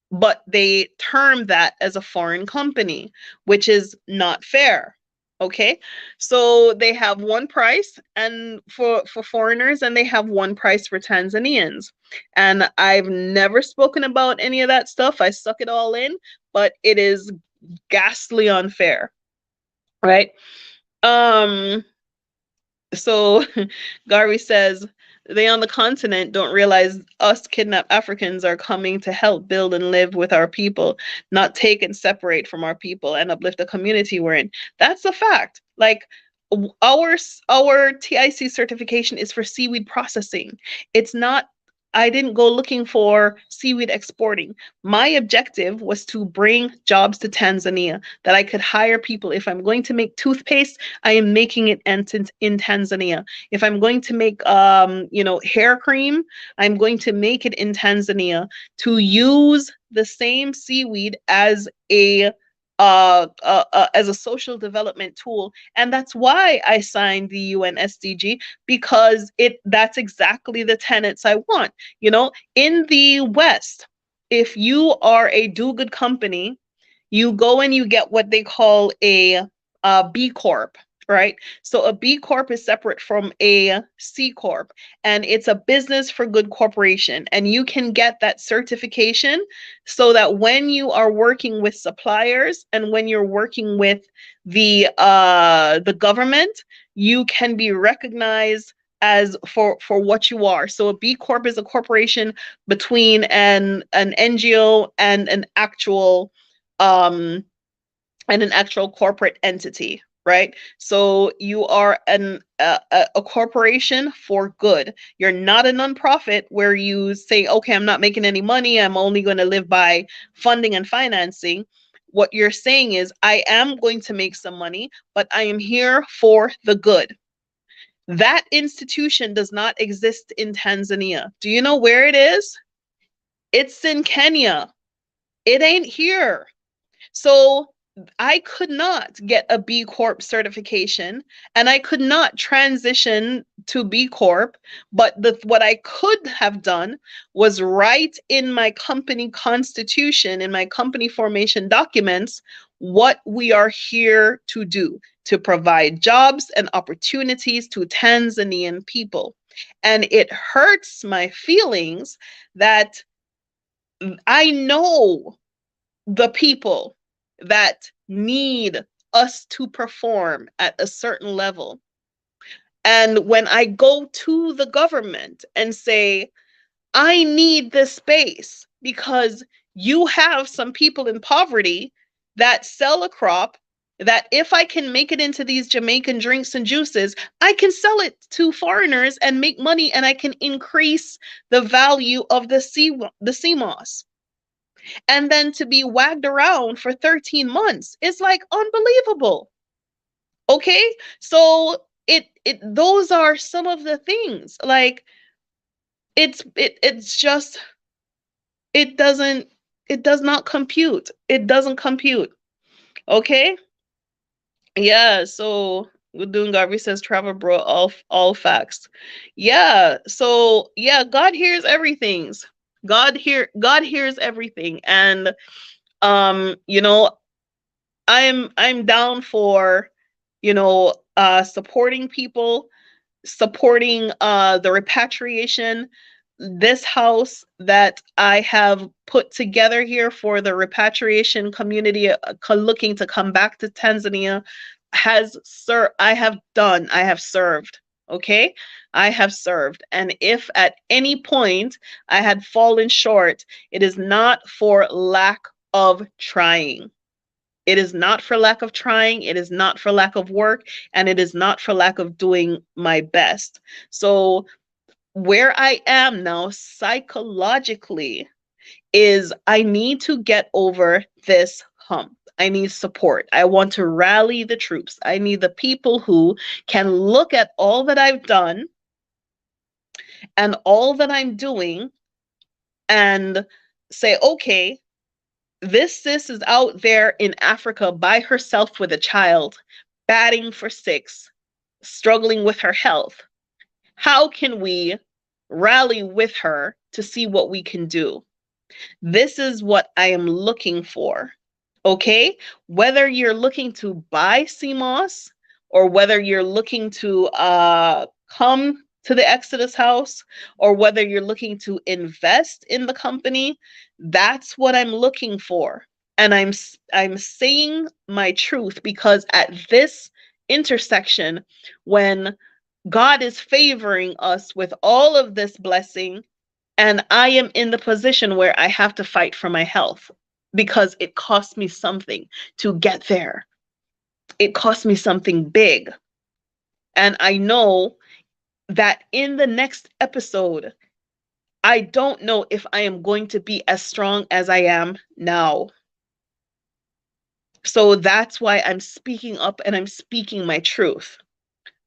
but they term that as a foreign company, which is not fair. Okay, so they have one price and for foreigners, and they have one price for Tanzanians. And I've never spoken about any of that stuff. I suck it all in, but it is ghastly unfair, right? Um, so Garvey says they on the continent don't realize us kidnapped Africans are coming to help build and live with our people, not take and separate from our people and uplift the community we're in. That's a fact. Like our TIC certification is for seaweed processing. It's not. I didn't go looking for seaweed exporting. My objective was to bring jobs to Tanzania, that I could hire people. If I'm going to make toothpaste, I am making it in Tanzania. If I'm going to make hair cream, I'm going to make it in Tanzania, to use the same seaweed as a social development tool. And that's why I signed the UN SDG, because that's exactly the tenets I want. In the West, if you are a do-good company, you go and you get what they call a B Corp, right? So a B Corp is separate from a C Corp, and it's a business for good corporation. And you can get that certification so that when you are working with suppliers and when you're working with the government, you can be recognized as for what you are. So a B Corp is a corporation between an NGO um and an actual corporate entity, right? So you are a corporation for good. You're not a nonprofit where you say, okay, I'm not making any money, I'm only going to live by funding and financing. What you're saying is, I am going to make some money, but I am here for the good. That institution does not exist in Tanzania. Do you know where it is? It's in Kenya. It ain't here. So I could not get a B Corp certification, and I could not transition to B Corp. But what I could have done was write in my company constitution, in my company formation documents, what we are here to do: to provide jobs and opportunities to Tanzanian people. And it hurts my feelings that I know the people that need us to perform at a certain level. And when I go to the government and say, I need this space because you have some people in poverty that sell a crop that, if I can make it into these Jamaican drinks and juices, I can sell it to foreigners and make money, and I can increase the value of the sea moss. And then to be wagged around for 13 months is like unbelievable. Okay? So it those are some of the things. Like it's just it it does not compute. It doesn't compute. Okay? Yeah, so Udun Garvey says travel bro, all facts. Yeah, so yeah, God hears everything. God hears everything. And you know, I'm down for, supporting people, supporting the repatriation. This house that I have put together here for the repatriation community looking to come back to Tanzania has I have served. Okay, I have served. And if at any point I had fallen short, it is not for lack of trying. It is not for lack of trying, it is not for lack of work, and it is not for lack of doing my best. So, where I am now psychologically is I need to get over this hump. I need support. I want to rally the troops. I need the people who can look at all that I've done and all that I'm doing and say, okay, this sis is out there in Africa by herself with a child, batting for six, struggling with her health. How can we rally with her to see what we can do? This is what I am looking for. Okay? Whether you're looking to buy CMOS or whether you're looking to come to the Exodus House or whether you're looking to invest in the company, that's what I'm looking for. And I'm saying my truth because at this intersection, when God is favoring us with all of this blessing, and I am in the position where I have to fight for my health because it cost me something to get there. It cost me something big. And I know that in the next episode, I don't know if I am going to be as strong as I am now. So that's why I'm speaking up and I'm speaking my truth.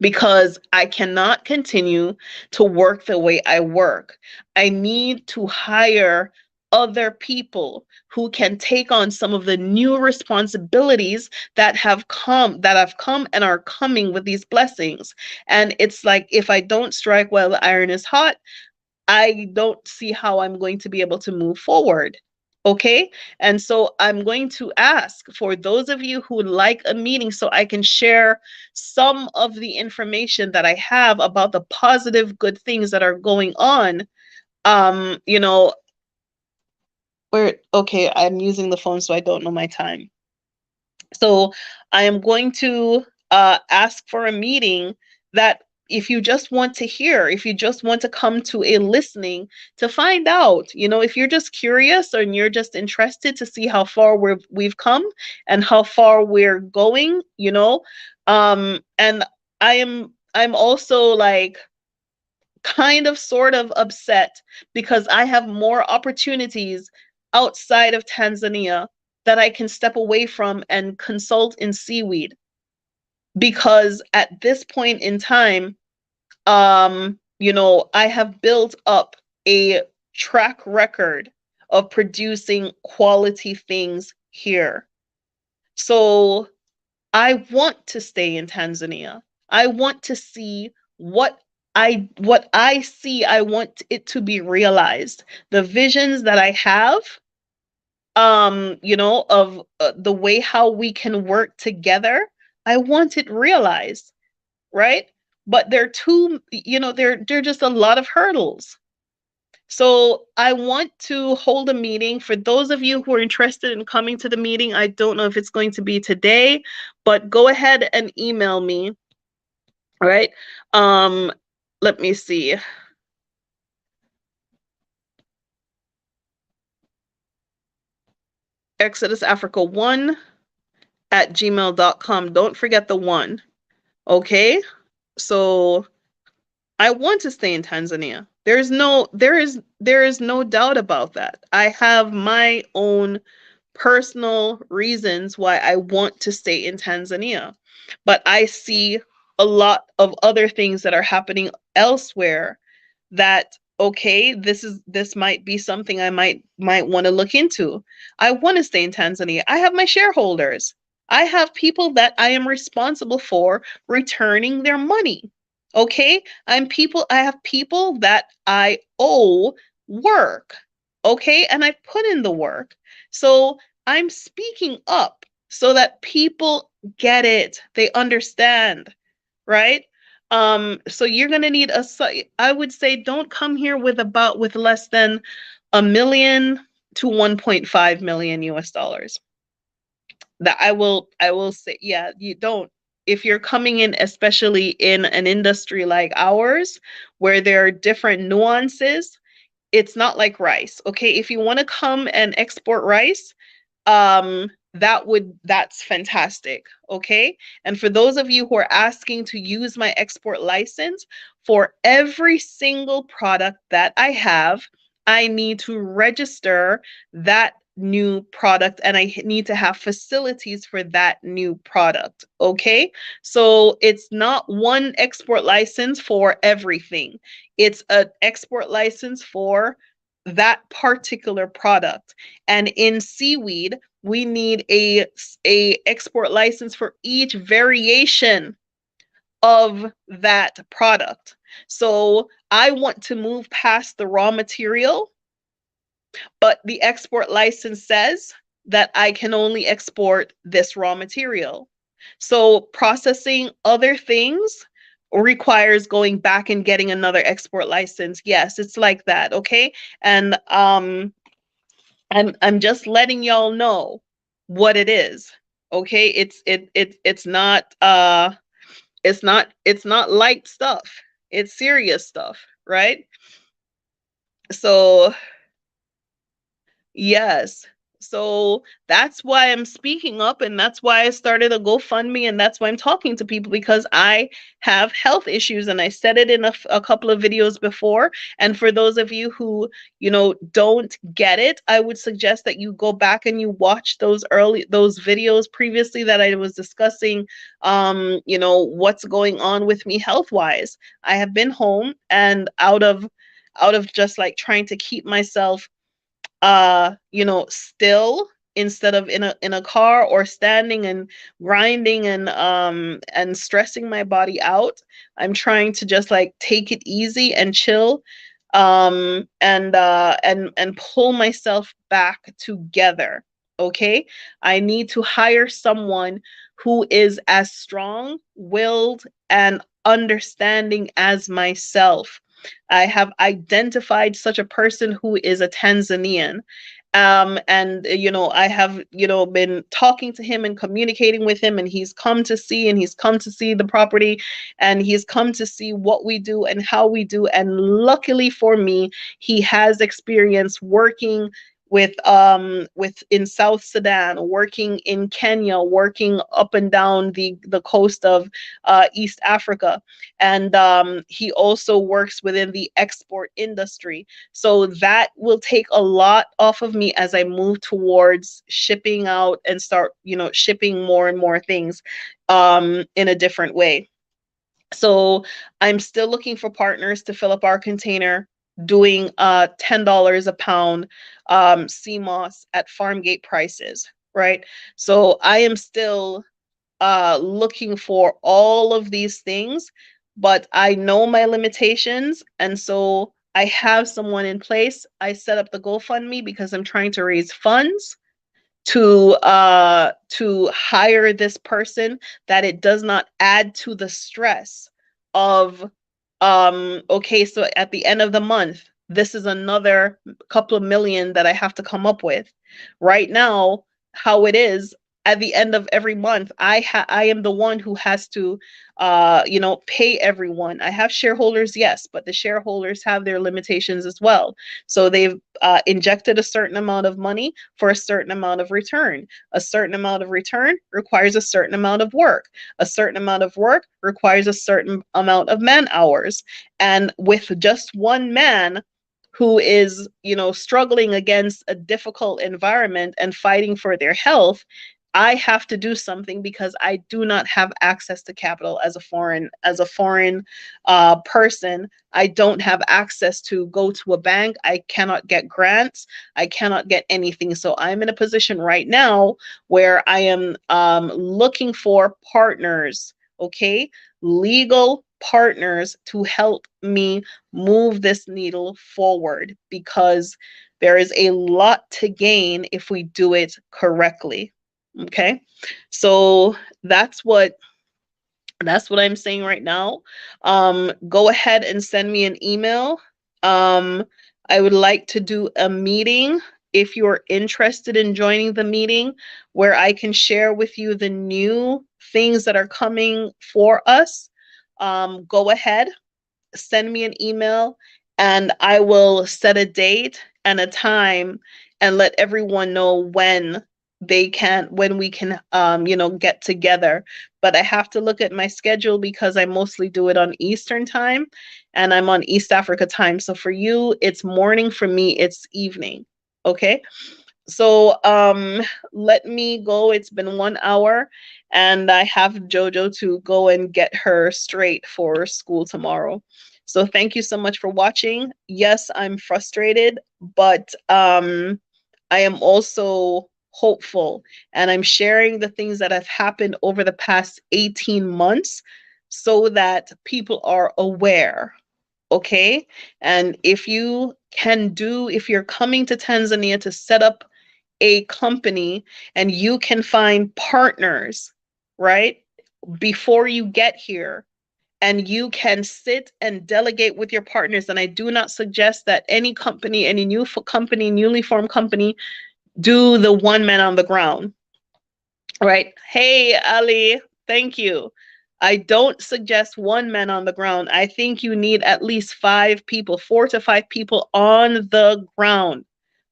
Because I cannot continue to work the way I work. I need to hire other people who can take on some of the new responsibilities that have come and are coming with these blessings. And it's like, if I don't strike while the iron is hot, I don't see how I'm going to be able to move forward. Okay. And so I'm going to ask for those of you who would like a meeting so I can share some of the information that I have about the positive, good things that are going on. You know, okay, I'm using the phone, so I don't know my time. So I am going to ask for a meeting that if you just want to hear, if you just want to come to a listening to find out, if you're just curious and you're just interested to see how far we've come and how far we're going, and I'm also like kind of sort of upset because I have more opportunities outside of Tanzania that I can step away from and consult in seaweed. Because at this point in time, I have built up a track record of producing quality things here. So I want to stay in Tanzania. I want to see what I see. I want it to be realized. The visions that I have, of the way how we can work together, I want it realized, right? But they're just a lot of hurdles. So I want to hold a meeting for those of you who are interested in coming to the meeting. I don't know if it's going to be today, but go ahead and email me. All right. Let me see. ExodusAfrica1@gmail.com. Don't forget the one. Okay. So I want to stay in Tanzania. There is no doubt about that. I have my own personal reasons why I want to stay in Tanzania. But I see a lot of other things that are happening elsewhere that, okay, this might be something I might want to look into. I want to stay in Tanzania. I have my shareholders. I have people that I am responsible for returning their money. Okay? I have people that I owe work. Okay? And I put in the work. So I'm speaking up so that people get it. They understand, right? So you're gonna need I would say don't come here with less than $1 million to 1.5 million US dollars. That I will say, yeah, you don't. If you're coming in, especially in an industry like ours, where there are different nuances, it's not like rice. Okay, if you want to come and export rice, that's fantastic. Okay, and for those of you who are asking to use my export license, for every single product that I have, I need to register that new product, and I need to have facilities for that new product. Okay. So it's not one export license for everything. It's an export license for that particular product. And in seaweed, we need a export license for each variation of that product. So I want to move past the raw material, but the export license says that I can only export this raw material. So processing other things requires going back and getting another export license. Yes, it's like that, okay? And I'm just letting y'all know what it is. Okay? It's not light stuff. It's serious stuff, right? So yes. So that's why I'm speaking up, and that's why I started a GoFundMe, and that's why I'm talking to people, because I have health issues, and I said it in a couple of videos before. And for those of you who, don't get it, I would suggest that you go back and you watch those videos previously that I was discussing, what's going on with me health wise. I have been home, and out of just like trying to keep myself still, instead of in a car or standing and grinding and stressing my body out. I'm trying to just like take it easy and chill, and pull myself back together. Okay. I need to hire someone who is as strong willed and understanding as myself. I have identified such a person who is a Tanzanian. And I have been talking to him and communicating with him, and he's come to see the property, and he's come to see what we do and how we do. And luckily for me, he has experience working with in South Sudan, working in Kenya, working up and down the coast of East Africa. And he also works within the export industry. So that will take a lot off of me as I move towards shipping out and start, shipping more and more things in a different way. So I'm still looking for partners to fill up our container, doing $10 a pound sea moss at farm gate prices, right? So I am still looking for all of these things, but I know my limitations. And so I have someone in place. I set up the GoFundMe because I'm trying to raise funds to hire this person, that it does not add to the stress of okay, so at the end of the month, this is another couple of million that I have to come up with. Right now, how it is, at the end of every month, I am the one who has to pay everyone. I have shareholders, yes, but the shareholders have their limitations as well. So they've injected a certain amount of money for a certain amount of return. A certain amount of return requires a certain amount of work. A certain amount of work requires a certain amount of man hours. And with just one man who is, struggling against a difficult environment and fighting for their health, I have to do something, because I do not have access to capital as a foreign person. I don't have access to go to a bank. I cannot get grants. I cannot get anything. So I'm in a position right now where I am looking for partners, okay? Legal partners to help me move this needle forward, because there is a lot to gain if we do it correctly. Okay. So that's what I'm saying right now. Go ahead and send me an email. I would like to do a meeting if you're interested in joining the meeting, where I can share with you the new things that are coming for us. Go ahead, send me an email, and I will set a date and a time and let everyone know when we can get together. But I have to look at my schedule, because I mostly do it on Eastern time, and I'm on East Africa time. So for you it's morning, for me it's evening. Okay. So let me go. It's been 1 hour, and I have Jojo to go and get her straight for school tomorrow. So thank you so much for watching. Yes, I'm frustrated, but I am also hopeful, and I'm sharing the things that have happened over the past 18 months so that people are aware. Okay. And if you're coming to Tanzania to set up a company and you can find partners, right, before you get here, and you can sit and delegate with your partners. And I do not suggest that any company, any company, newly formed company, do the one man on the ground, right? Hey, Ali, thank you. I don't suggest one man on the ground. I think you need at least 5 people, 4 to 5 people on the ground,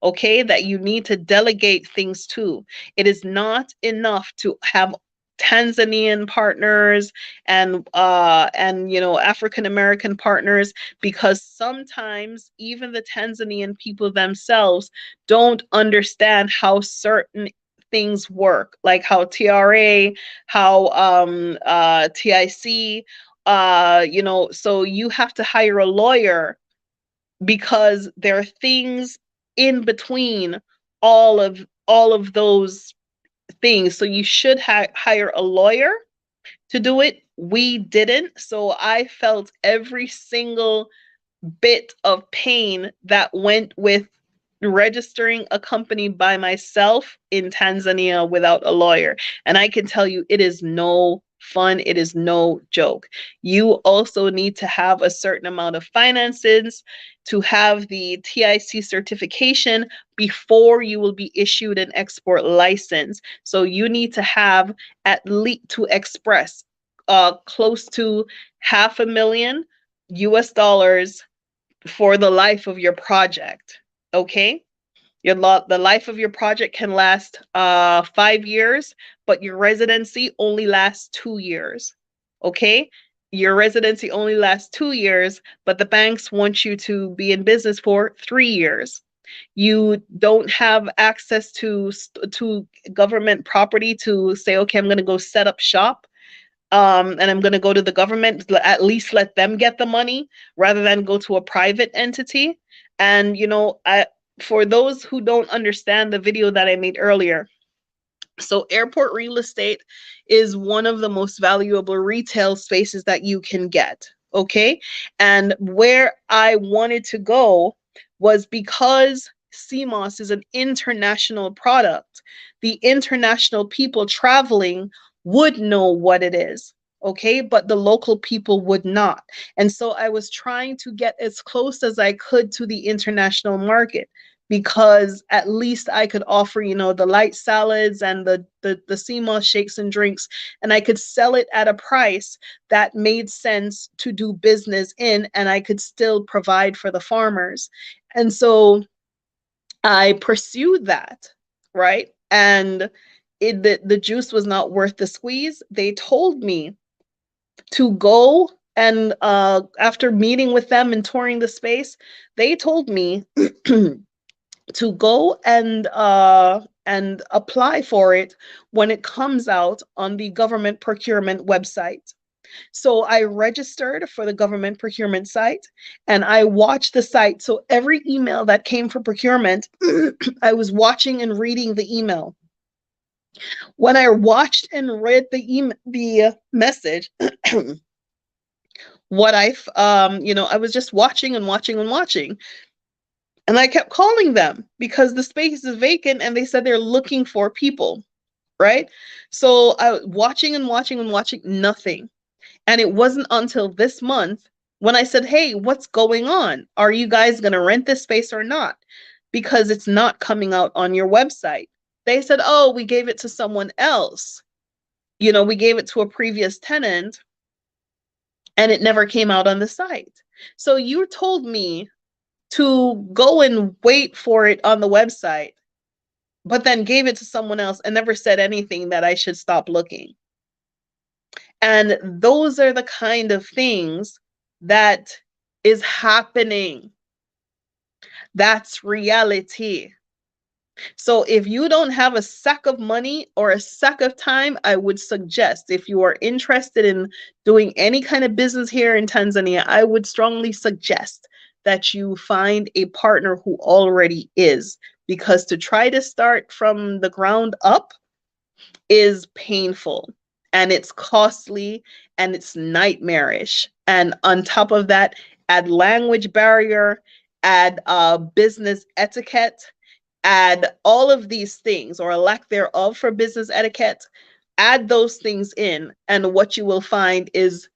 okay, that you need to delegate things to. It is not enough to have Tanzanian partners and African American partners, because sometimes even the Tanzanian people themselves don't understand how certain things work, like how TRA, how TIC, so you have to hire a lawyer because there are things in between all of those things. So you should hire a lawyer to do it. We didn't. So I felt every single bit of pain that went with registering a company by myself in Tanzania without a lawyer. And I can tell you, it is no fun. It is no joke. You also need to have a certain amount of finances to have the TIC certification before you will be issued an export license. So you need to have at least to express close to $500,000 for the life of your project. Okay. The life of your project can last 5 years, but your residency only lasts 2 years. Okay. Your residency only lasts 2 years, but the banks want you to be in business for 3 years. You don't have access to government property to say, okay, I'm going to go set up shop, and I'm going to go to the government, at least let them get the money rather than go to a private entity. And, for those who don't understand the video that I made earlier, so airport real estate is one of the most valuable retail spaces that you can get. Okay. And where I wanted to go was because CMOS is an international product, the international people traveling would know what it is. Okay. But the local people would not. And so I was trying to get as close as I could to the international market, because at least I could offer, the light salads and the CMOS shakes and drinks, and I could sell it at a price that made sense to do business in, and I could still provide for the farmers. And so I pursued that, right? And the juice was not worth the squeeze. They told me to go, and after meeting with them and touring the space, they told me to go and apply for it when it comes out on the government procurement website. So I registered for the government procurement site and I watched the site. So every email that came for procurement, I was watching and reading the email. When I watched and read the message, I was just watching and watching and watching. And I kept calling them because the space is vacant and they said they're looking for people, right? So I was watching and watching and watching, nothing. And it wasn't until this month when I said, hey, what's going on? Are you guys going to rent this space or not? Because it's not coming out on your website. They said, oh, we gave it to someone else. We gave it to a previous tenant and it never came out on the site. So you told me to go and wait for it on the website, but then gave it to someone else and never said anything that I should stop looking. And those are the kind of things that is happening. That's reality. So if you don't have a sack of money or a sack of time, I would suggest, if you are interested in doing any kind of business here in Tanzania, I would strongly suggest that you find a partner who already is, because to try to start from the ground up is painful and it's costly and it's nightmarish. And on top of that, add language barrier, add business etiquette, add all of these things, or a lack thereof for business etiquette. Add those things in, and what you will find is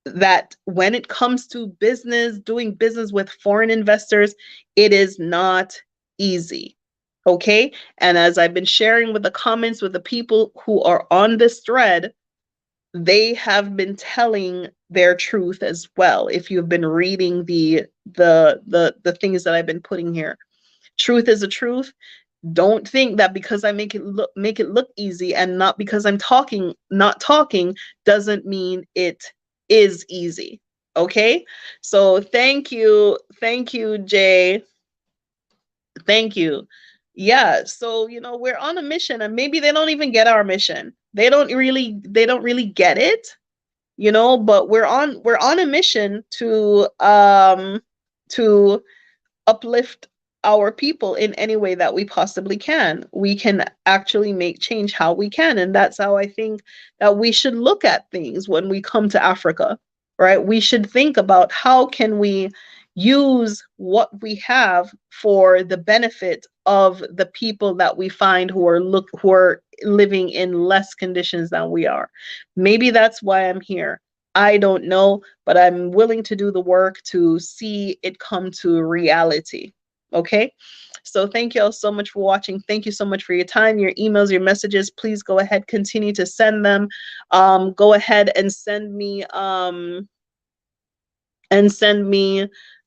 that when it comes to business, doing business with foreign investors, it is not easy. Okay. And as I've been sharing with the comments with the people who are on this thread, they have been telling their truth as well. If you've been reading the things that I've been putting here, truth is a truth. Don't think that because I make it look easy, and not because I'm not talking, doesn't mean it is easy. Okay? So thank you, Jay. Thank you. Yeah, so we're on a mission, and maybe they don't even get our mission. They don't really get it, but we're on a mission to uplift our people in any way that we possibly can. We can actually make change how we can. And that's how I think that we should look at things when we come to Africa, right? We should think about how can we use what we have for the benefit of the people that we find who are living in less conditions than we are. Maybe that's why I'm here. I don't know, but I'm willing to do the work to see it come to reality. Okay. So thank you all so much for watching. Thank you so much for your time, your emails, your messages. Please go ahead, continue to send them. Go ahead and send me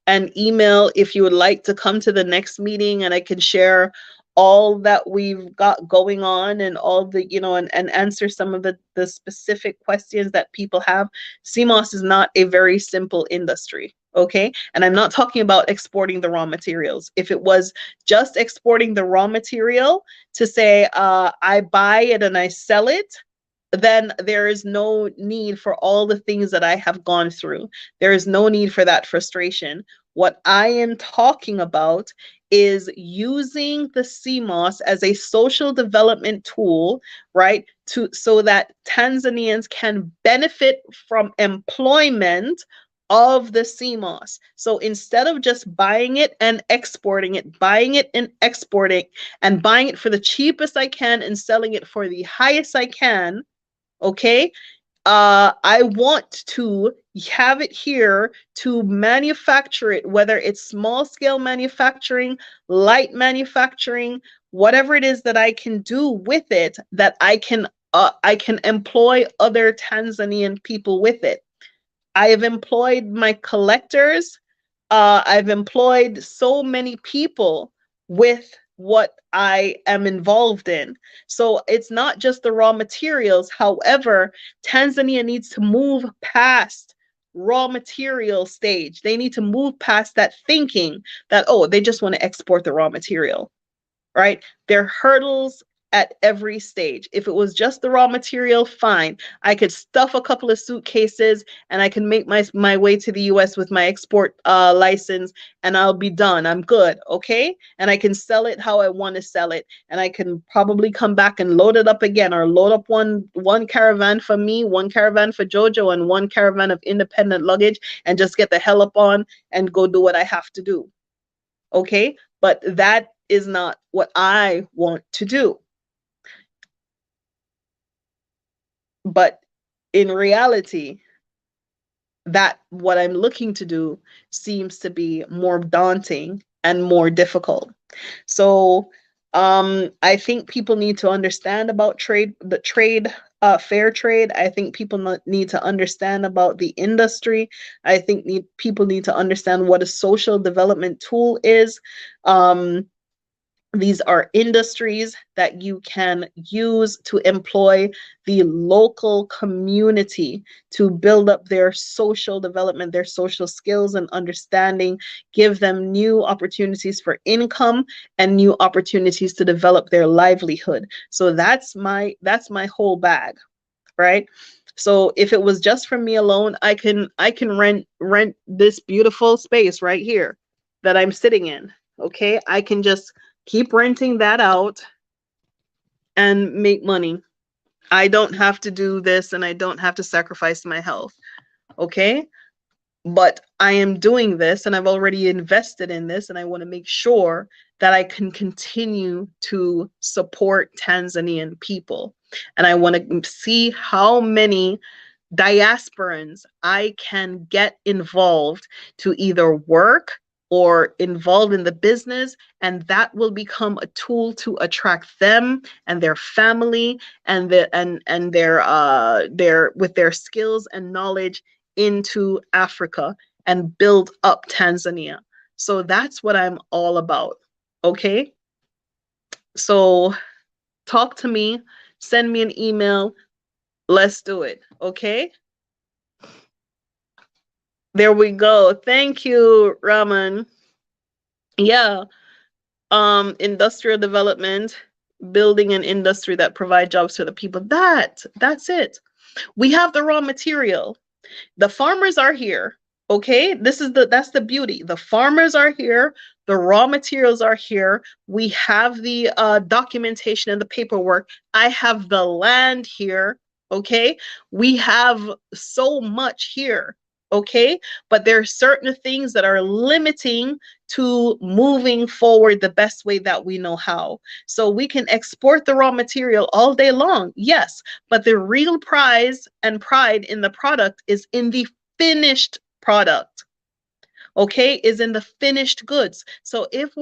an email if you would like to come to the next meeting, and I can share all that we've got going on, and all the and answer some of the specific questions that people have. CMOS is not a very simple industry. Okay. And I'm not talking about exporting the raw materials. If it was just exporting the raw material to say, I buy it and I sell it, then there is no need for all the things that I have gone through. There is no need for that frustration. What I am talking about is using the CMOS as a social development tool, right? So that Tanzanians can benefit from employment of the CMOS. So instead of just buying it and exporting it, buying it and exporting, and buying it for the cheapest I can and selling it for the highest I can, okay, I want to have it here to manufacture it, whether it's small scale manufacturing, light manufacturing, whatever it is that I can do with it, that I can employ other Tanzanian people with it. I have employed my collectors. I've employed so many people with what I am involved in. So it's not just the raw materials. However, Tanzania needs to move past raw material stage. They need to move past that thinking that, oh, they just want to export the raw material, right? There are hurdles at every stage. If it was just the raw material, fine. I could stuff a couple of suitcases and I can make my way to the US with my export license, and I'll be done. I'm good, okay? And I can sell it how I want to sell it. And I can probably come back and load it up again, or load up one caravan for me, one caravan for Jojo, and one caravan of independent luggage, and just get the hell up on and go do what I have to do. Okay? But that is not what I want to do. But in reality, that what I'm looking to do seems to be more daunting and more difficult. So I think people need to understand about fair trade. I think people need to understand about the industry. I think people need to understand what a social development tool is. These are industries that you can use to employ the local community to build up their social development, their social skills and understanding, give them new opportunities for income and new opportunities to develop their livelihood. So that's my whole bag, right? So if it was just for me alone, I can rent this beautiful space right here that I'm sitting in. Okay? I can just keep renting that out and make money. I don't have to do this and I don't have to sacrifice my health. Okay? But I am doing this and I've already invested in this and I want to make sure that I can continue to support Tanzanian people. And I want to see how many diasporans I can get involved to either work or involved in the business, and that will become a tool to attract them and their family and their with their skills and knowledge into Africa and build up Tanzania. So that's what I'm all about. Okay? So talk to me, send me an email, let's do it. Okay? There we go. Thank you, Raman. Yeah. Industrial development, building an industry that provide jobs to the people. That's it. We have the raw material. The farmers are here. Okay? That's the beauty. The farmers are here. The raw materials are here. We have the documentation and the paperwork. I have the land here. Okay? We have so much here. Okay? But there are certain things that are limiting to moving forward the best way that we know how. So we can export the raw material all day long. Yes, but the real prize and pride in the product is in the finished product. Okay, is in the finished goods. So if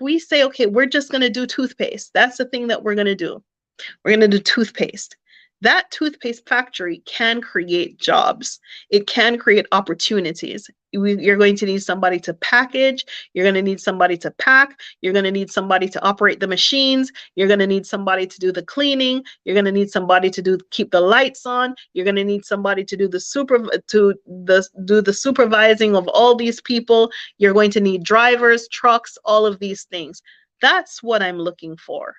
we say, okay, we're just going to do toothpaste, that's the thing that we're going to do. We're going to do toothpaste. That toothpaste factory can create jobs. It can create opportunities. You're going to need somebody to package. You're going to need somebody to pack. You're going to need somebody to operate the machines. You're going to need somebody to do the cleaning. You're going to need somebody to keep the lights on. You're going to need somebody to do the supervising of all these people. You're going to need drivers, trucks, all of these things. That's what I'm looking for.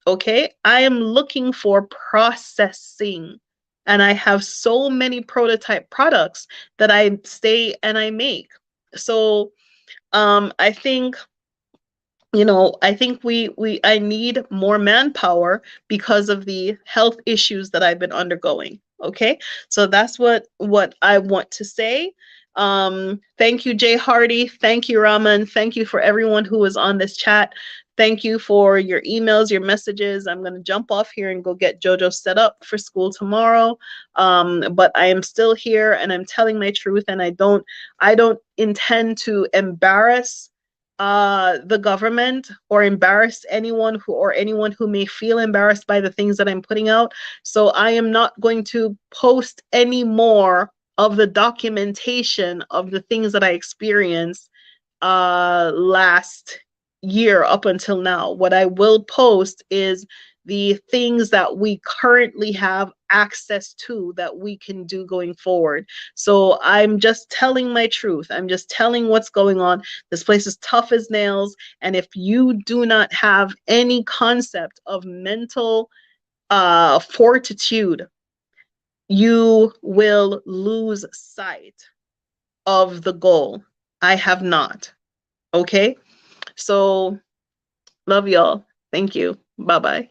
Okay, I am looking for processing, and I have so many prototype products that I stay and I make. So I think, I think I need more manpower because of the health issues that I've been undergoing. Okay, so that's what I want to say. Thank you, Jay Hardy. Thank you, Raman. Thank you for everyone who was on this chat. Thank you for your emails, your messages. I'm going to jump off here and go get Jojo set up for school tomorrow. But I am still here and I'm telling my truth, and I don't intend to embarrass the government or embarrass anyone who may feel embarrassed by the things that I'm putting out. So I am not going to post any more of the documentation of the things that I experienced last year up until now. What I will post is the things that we currently have access to that we can do going forward. So I'm just telling my truth. I'm just telling what's going on. This place is tough as nails. And if you do not have any concept of mental fortitude, you will lose sight of the goal. I have not. Okay? So love y'all. Thank you. Bye-bye.